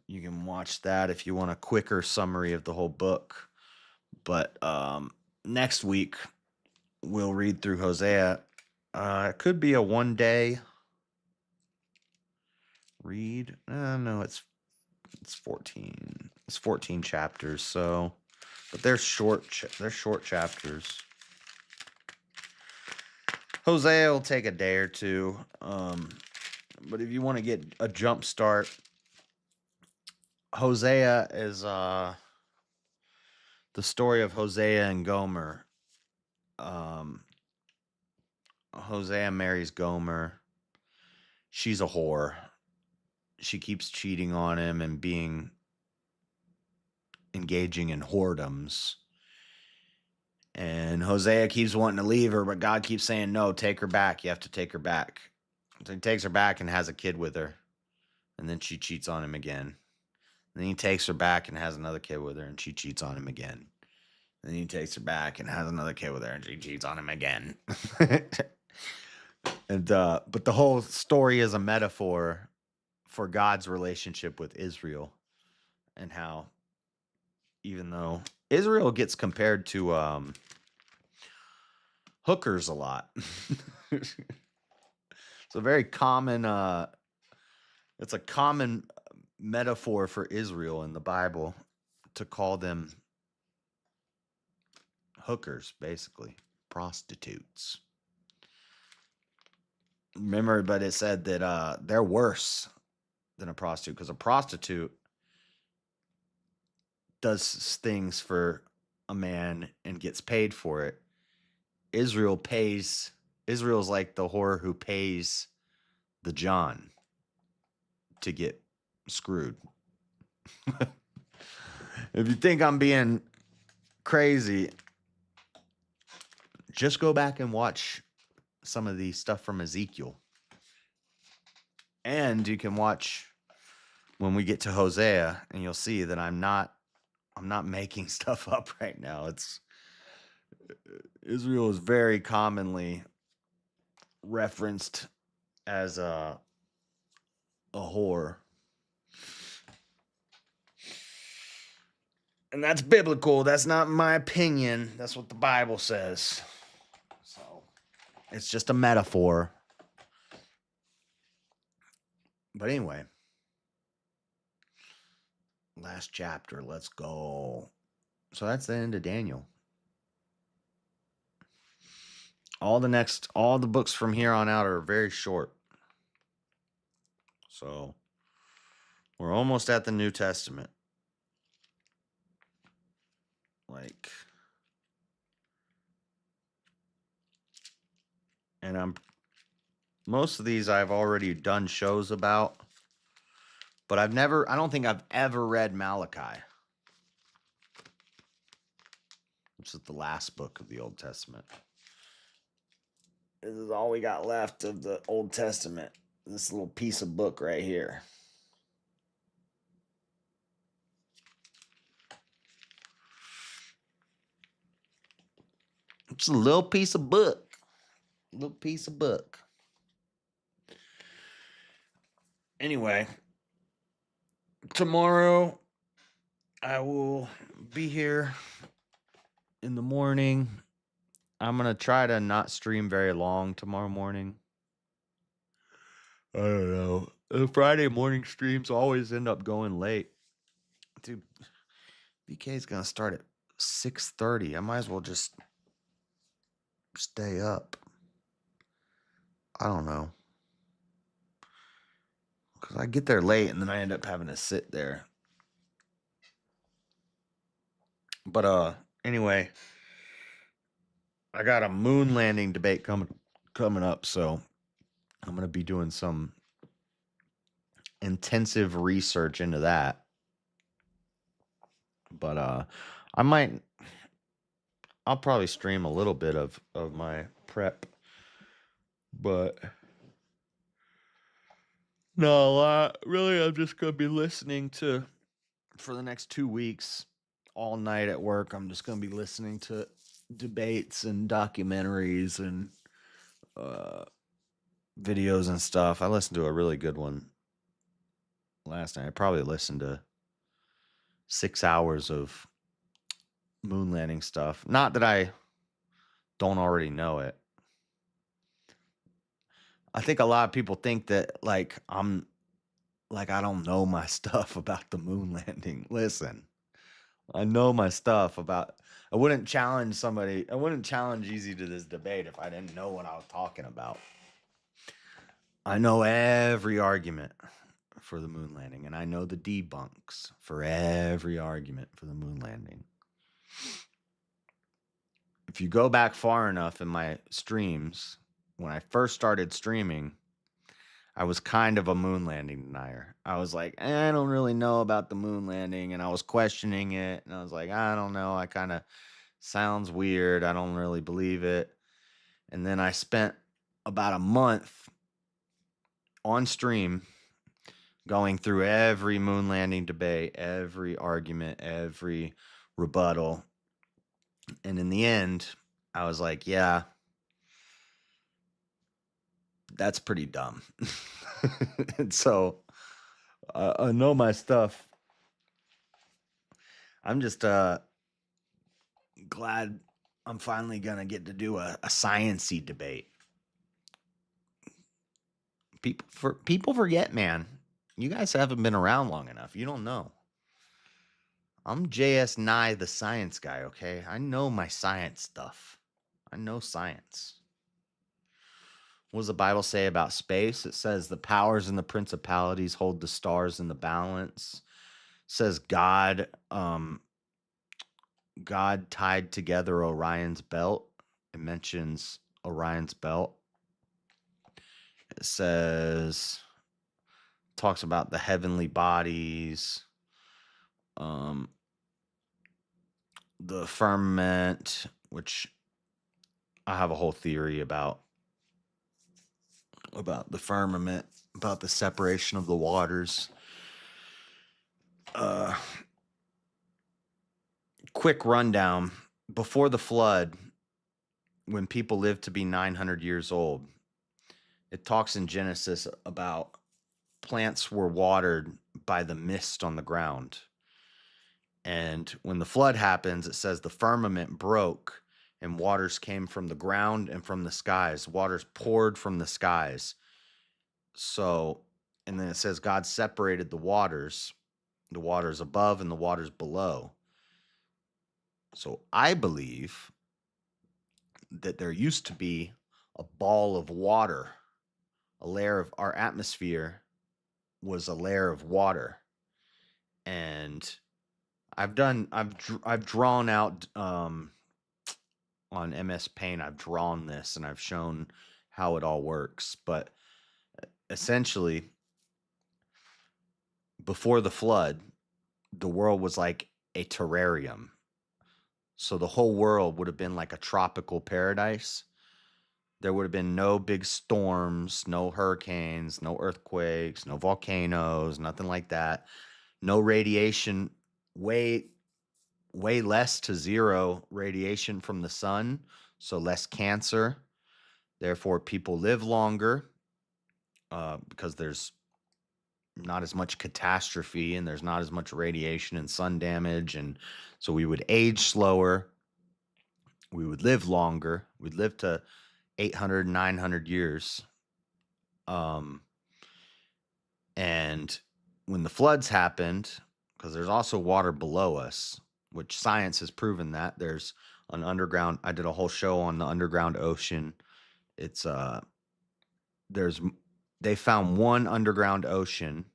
you can watch that if you want a quicker summary of the whole book. But next week we'll read through Hosea. It could be a 1 day read. No, it's 14. It's 14 chapters. So, but they're short. They're short chapters. Hosea will take a day or two. But if you want to get a jump start, Hosea is the story of Hosea and Gomer. Hosea marries Gomer. She's a whore. She keeps cheating on him and engaging in whoredoms. And Hosea keeps wanting to leave her, but God keeps saying, no, take her back. You have to take her back. So he takes her back and has a kid with her. And then she cheats on him again. And then he takes her back and has another kid with her, and she cheats on him again. And then he takes her back and has another kid with her, and she cheats on him again. But the whole story is a metaphor for God's relationship with Israel, and how even though Israel gets compared to hookers a lot. It's a very common it's a common metaphor for Israel in the Bible to call them hookers, basically prostitutes. Remember, but it said that they're worse than a prostitute, because a prostitute does things for a man and gets paid for it. Israel's like the whore who pays the John to get screwed. If you think I'm being crazy, just go back and watch some of the stuff from Ezekiel. And you can watch when we get to Hosea, and you'll see that I'm not making stuff up right now. Israel is very commonly referenced as a whore. And that's biblical. That's not my opinion. That's what the Bible says. So it's just a metaphor. But anyway, last chapter. Let's go. So that's the end of Daniel. All the books from here on out are very short. So we're almost at the New Testament. And most of these I've already done shows about, but I don't think I've ever read Malachi, which is the last book of the Old Testament. This is all we got left of the Old Testament. This little piece of book right here. It's a little piece of book. Little piece of book. Anyway, tomorrow I will be here in the morning. I'm going to try to not stream very long tomorrow morning. I don't know. The Friday morning streams always end up going late. Dude, VK is going to start at 6:30. I might as well just stay up. I don't know. Because I get there late and then I end up having to sit there. But anyway, I got a moon landing debate coming up, so I'm going to be doing some intensive research into that. But I'll probably stream a little bit of my prep, but not a lot. Really, I'm just going to be listening to, for the next 2 weeks, all night at work, I'm just going to be listening to debates and documentaries and videos and stuff. I listened to a really good one last night. I probably listened to 6 hours of moon landing stuff. Not that I don't already know it. I think a lot of people think that I don't know my stuff about the moon landing. Listen, I know my stuff about. I wouldn't challenge Easy to this debate if I didn't know what I was talking about. I know every argument for the moon landing, and I know the debunks for every argument for the moon landing. If you go back far enough in my streams, when I first started streaming, I was kind of a moon landing denier. I was like, I don't really know about the moon landing, and I was questioning it, and I was like, I don't know, I kind of sounds weird, I don't really believe it. And then I spent about a month on stream going through every moon landing debate, every argument, every rebuttal. And in the end, I was like, yeah, that's pretty dumb. And so I know my stuff. I'm just glad I'm finally going to get to do a science-y debate. People forget, man. You guys haven't been around long enough. You don't know. I'm JS Nye, the science guy, okay? I know my science stuff. I know science. What does the Bible say about space? It says the powers and the principalities hold the stars in the balance. It says God tied together Orion's belt. It mentions Orion's belt. It talks about the heavenly bodies, the firmament, which I have a whole theory about the firmament, about the separation of the waters. Quick rundown. before the flood, when people lived to be 900 years old, it talks in Genesis about plants were watered by the mist on the ground. And when the flood happens, it says the firmament broke and waters came from the ground and from the skies. Waters poured from the skies. So, and then it says God separated the waters above and the waters below. So I believe that there used to be a ball of water, a layer of our atmosphere was a layer of water. And I've drawn out on MS Paint. I've drawn this and I've shown how it all works. But essentially, before the flood, the world was like a terrarium. So the whole world would have been like a tropical paradise. There would have been no big storms, no hurricanes, no earthquakes, no volcanoes, nothing like that. No radiation, way less to zero radiation from the sun, so less cancer. Therefore, people live longer because there's not as much catastrophe and there's not as much radiation and sun damage. And so we would age slower. We would live longer. We'd live to 800, 900 years. And when the floods happened, because there's also water below us, which science has proven that there's an underground. I did a whole show on the underground ocean. It's there's they found one underground ocean.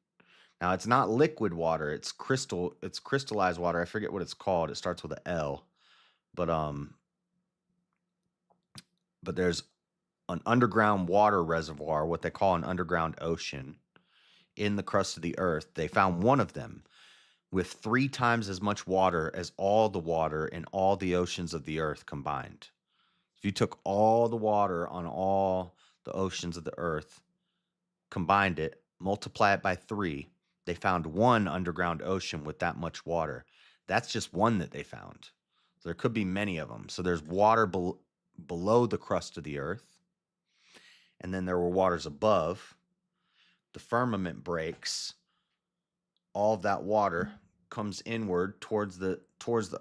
Now it's not liquid water, it's crystallized water. I forget what it's called. It starts with an L. But there's an underground water reservoir, what they call an underground ocean in the crust of the earth. They found one of them with 3 times as much water as all the water in all the oceans of the earth combined. If you took all the water on all the oceans of the earth, combined it, multiply it by 3, they found one underground ocean with that much water. That's just one that they found. So there could be many of them. So there's water below the crust of the earth, and then there were waters above. The firmament breaks. All of that water comes inward towards the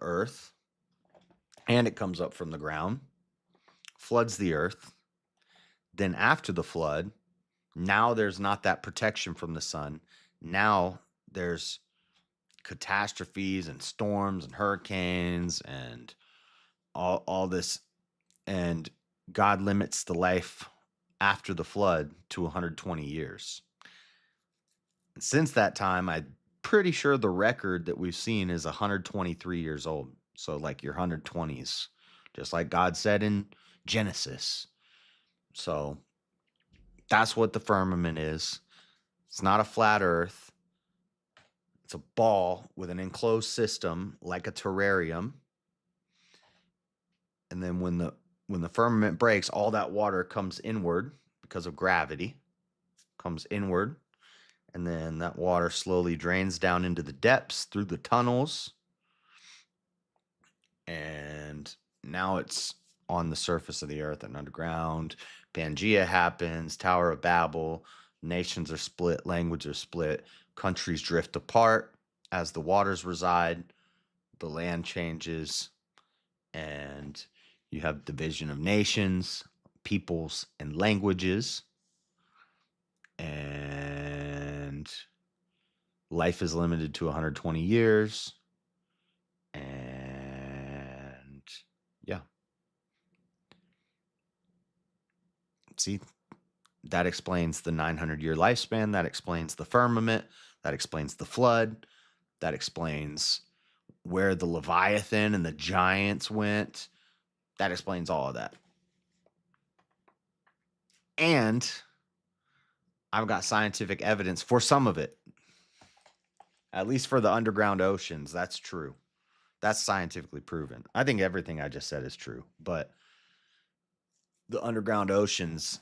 earth, and it comes up from the ground, floods the earth. Then after the flood, now there's not that protection from the sun. Now there's catastrophes and storms and hurricanes and all this, and God limits the life after the flood to 120 years. And since that time, I'm pretty sure the record that we've seen is 123 years old. So like your 120s, just like God said in Genesis. So that's what the firmament is. It's not a flat earth. It's a ball with an enclosed system like a terrarium. And then when the firmament breaks, all that water comes inward because of gravity. Comes inward, and then that water slowly drains down into the depths through the tunnels. And now it's on the surface of the earth and underground. Pangea happens, Tower of Babel, nations are split, languages are split, countries drift apart as the waters reside, the land changes, and you have division of nations, peoples, and languages. And life is limited to 120 years. And yeah. See, that explains the 900-year lifespan. That explains the firmament. That explains the flood. That explains where the Leviathan and the giants went. That explains all of that. And I've got scientific evidence for some of it. At least for the underground oceans, that's true. That's scientifically proven. I think everything I just said is true, but the underground oceans,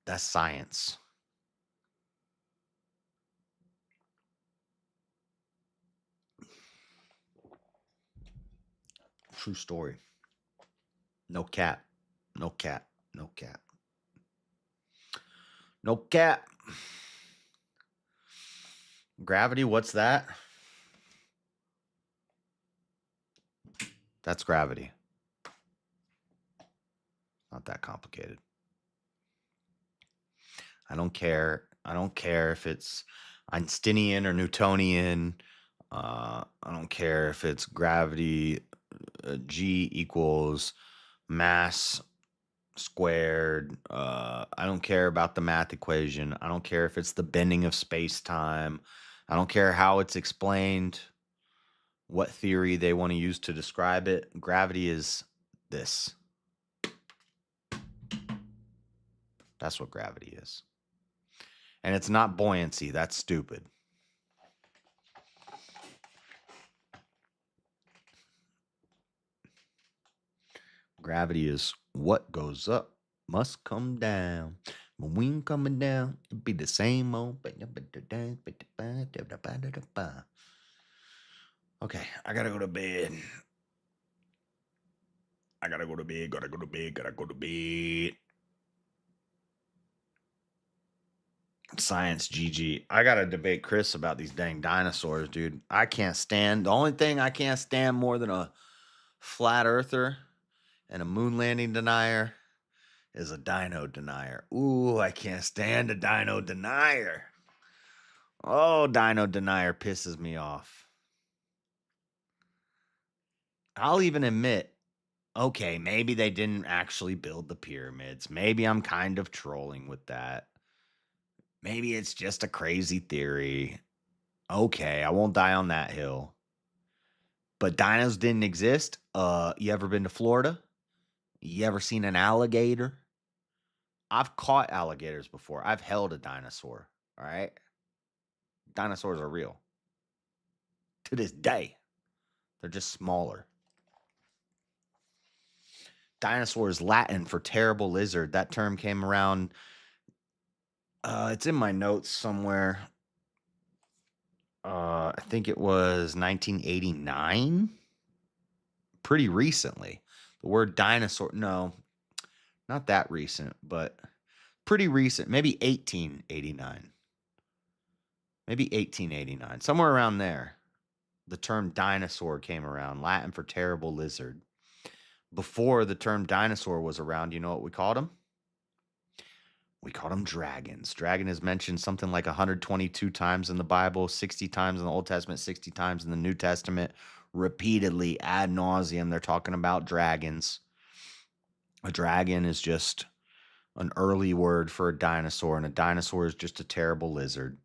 that's science. True story. No cap. No cap. No cap. No cap. Gravity, what's that? That's gravity. Not that complicated. I don't care. I don't care if it's Einsteinian or Newtonian. I don't care if it's gravity, G equals mass squared. I don't care about the math equation. I don't care if it's the bending of space time. I don't care how it's explained, what theory they want to use to describe it. Gravity is this. That's what gravity is. And it's not buoyancy. That's stupid. Gravity is what goes up must come down. When we ain't coming down, it be the same old. Okay, I gotta go to bed. I gotta go to bed, gotta go to bed, gotta go to bed. Science GG. I gotta debate Chris about these dang dinosaurs, dude. I can't stand. The only thing I can't stand more than a flat earther and a moon landing denier is a dino denier. Ooh, I can't stand a dino denier. Oh, dino denier pisses me off. I'll even admit, okay, maybe they didn't actually build the pyramids. Maybe I'm kind of trolling with that. Maybe it's just a crazy theory. Okay, I won't die on that hill. But dinos didn't exist. You ever been to Florida? You ever seen an alligator? I've caught alligators before. I've held a dinosaur. All right. Dinosaurs are real. To this day, they're just smaller. Dinosaur is Latin for terrible lizard. That term came around. It's in my notes somewhere. I think it was 1989. Pretty recently. The word dinosaur. No, not that recent, but pretty recent. Maybe 1889. Maybe 1889. Somewhere around there. The term dinosaur came around. Latin for terrible lizard. Before the term dinosaur was around, you know what we called them? We called them dragons. Dragon is mentioned something like 122 times in the Bible, 60 times in the Old Testament, 60 times in the New Testament. Repeatedly, ad nauseum, they're talking about dragons. A dragon is just an early word for a dinosaur, and a dinosaur is just a terrible lizard.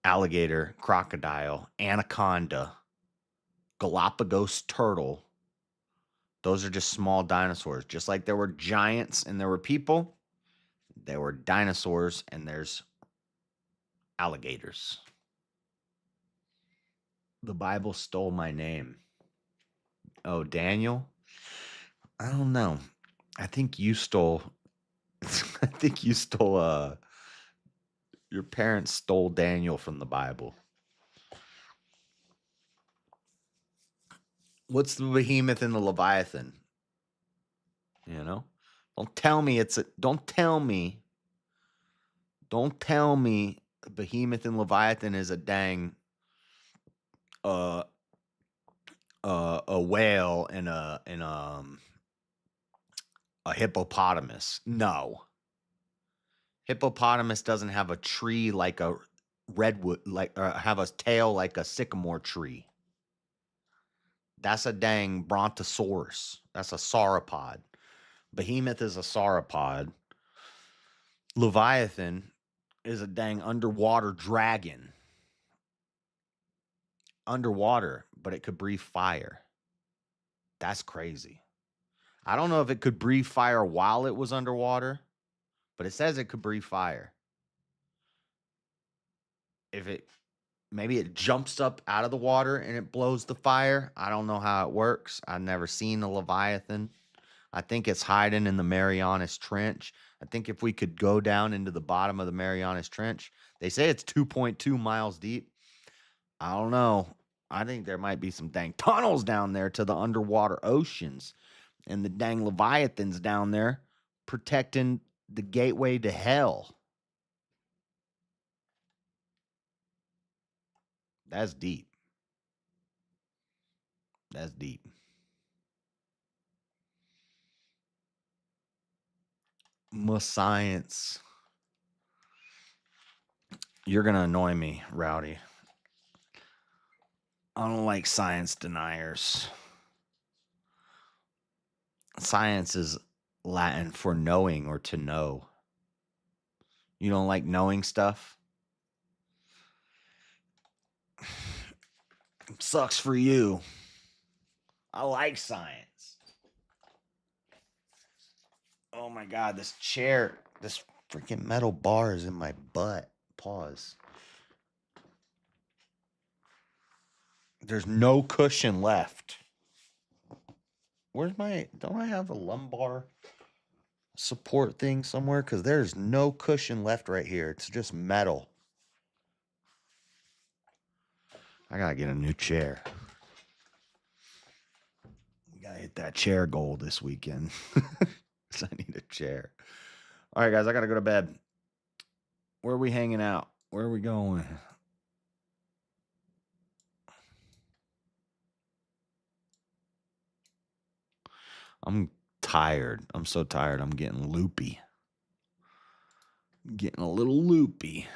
Alligator, crocodile, anaconda, Galapagos turtle. Those are just small dinosaurs. Just like there were giants and there were people, there were dinosaurs and there's alligators. The Bible stole my name. Oh, Daniel? I don't know. I think you stole I think you stole your parents stole Daniel from the Bible. What's the behemoth and the Leviathan? You know? Don't tell me behemoth and Leviathan is a dang uh a whale and a hippopotamus. No. Hippopotamus doesn't have a tree like a redwood, like have a tail like a sycamore tree. That's a dang brontosaurus. That's a sauropod. Behemoth is a sauropod. Leviathan is a dang underwater dragon. Underwater, but it could breathe fire. That's crazy. I don't know if it could breathe fire while it was underwater, but it says it could breathe fire. If it maybe it jumps up out of the water and it blows the fire. I don't know how it works. I've never seen a Leviathan. I think it's hiding in the Marianas Trench. I think if we could go down into the bottom of the Marianas Trench, they say it's 2.2 miles deep. I don't know. I think there might be some dang tunnels down there to the underwater oceans and the dang Leviathans down there protecting the gateway to hell. That's deep. That's deep. Science. You're going to annoy me, Rowdy. I don't like science deniers. Science is Latin for knowing or to know. You don't like knowing stuff? Sucks for you. I like science. Oh my God, this chair, this freaking metal bar is in my butt. Pause. There's no cushion left. Don't I have a lumbar support thing somewhere? Because there's no cushion left right here. It's just metal. I gotta get a new chair. We gotta hit that chair goal this weekend. I need a chair. All right, guys, I gotta go to bed. Where are we hanging out? Where are we going? I'm tired. I'm so tired. I'm getting loopy. Getting a little loopy.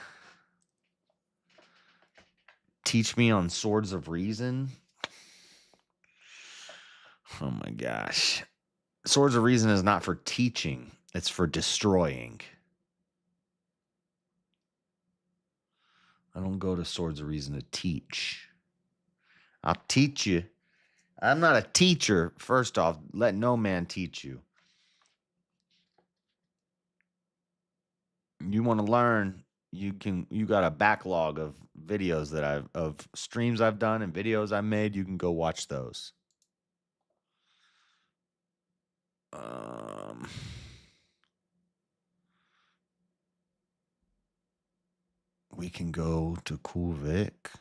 Teach me on Swords of Reason. Oh my gosh. Swords of Reason is not for teaching, it's for destroying. I don't go to Swords of Reason to teach. I'll teach you. I'm not a teacher. First off, let no man teach you. You want to learn, you got a backlog of videos of streams I've done and videos I made. You can go watch those. We can go to Cool Vic.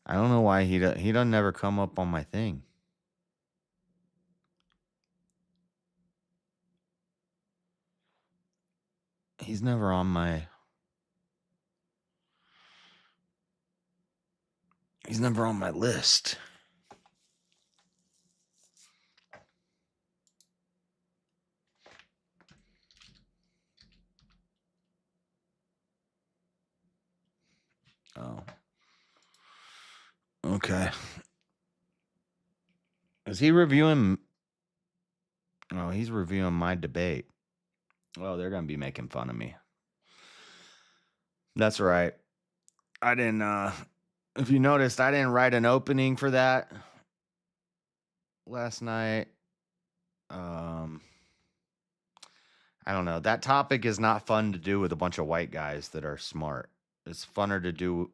I don't know why he doesn't ever come up on my thing. He's never on my list. Oh. Okay. Is he reviewing? Oh, he's reviewing my debate. Well, they're going to be making fun of me. That's right. I didn't, if you noticed, I didn't write an opening for that last night. I don't know. That topic is not fun to do with a bunch of white guys that are smart. It's funner to do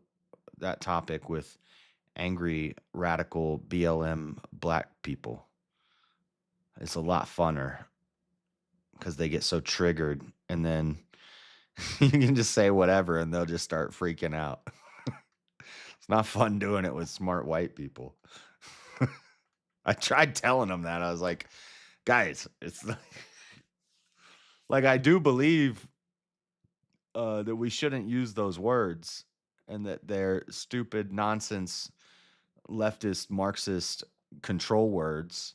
that topic with angry, radical BLM black people. It's a lot funner because they get so triggered, and then you can just say whatever and they'll just start freaking out. It's not fun doing it with smart white people. I tried telling them that. I was like, guys, it's like I do believe that we shouldn't use those words and that they're stupid, nonsense, leftist, Marxist control words.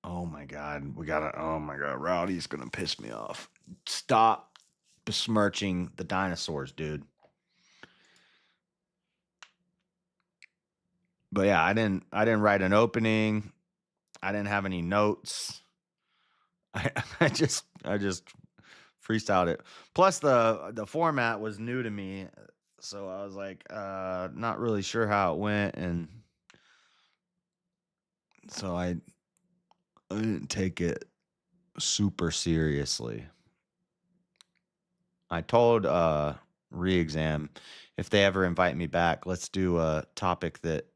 Oh my God. Oh my God. Rowdy's going to piss me off. Stop besmirching the dinosaurs, dude. But yeah, I didn't write an opening. I didn't have any notes. I just freestyled it. Plus the format was new to me, so I was like not really sure how it went, and so I didn't take it super seriously. I told Re-Exam if they ever invite me back, let's do a topic that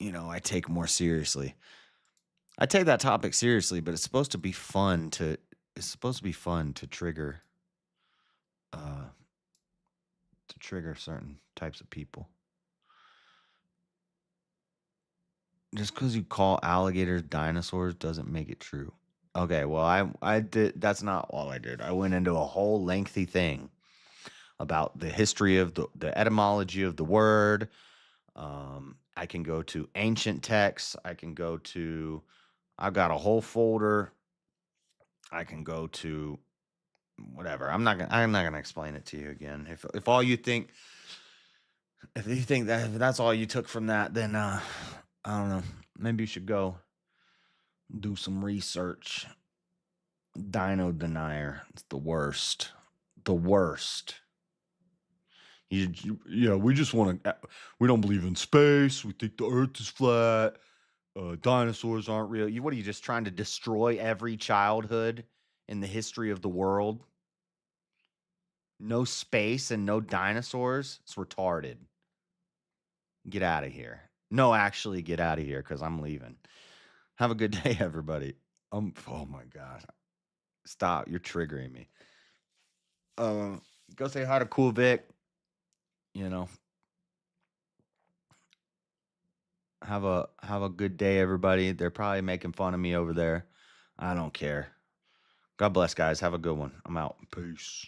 I take more seriously. I take that topic seriously, but it's supposed to be fun to trigger trigger certain types of people. Just because you call alligators dinosaurs doesn't make it true. Okay, well, I did. That's not all I did. I went into a whole lengthy thing about the history of the etymology of the word. I can go to ancient texts. I can go to. I've got a whole folder. I can go to whatever. I'm not gonna explain it to you again. If all you think, if you think that if that's all you took from that, then I don't know. Maybe you should go do some research. Dino denier. It's the worst. The worst. Yeah, we just want to. We don't believe in space. We think the Earth is flat. Dinosaurs aren't real. What are you just trying to destroy every childhood in the history of the world? No space and no dinosaurs. It's retarded. Get out of here. No, actually, get out of here because I'm leaving. Have a good day, everybody. Oh my god. Stop. You're triggering me. Go say hi to Cool Vic. You know, have a good day, everybody. They're probably making fun of me over there. I don't care. God bless, guys. Have a good one. I'm out. Peace.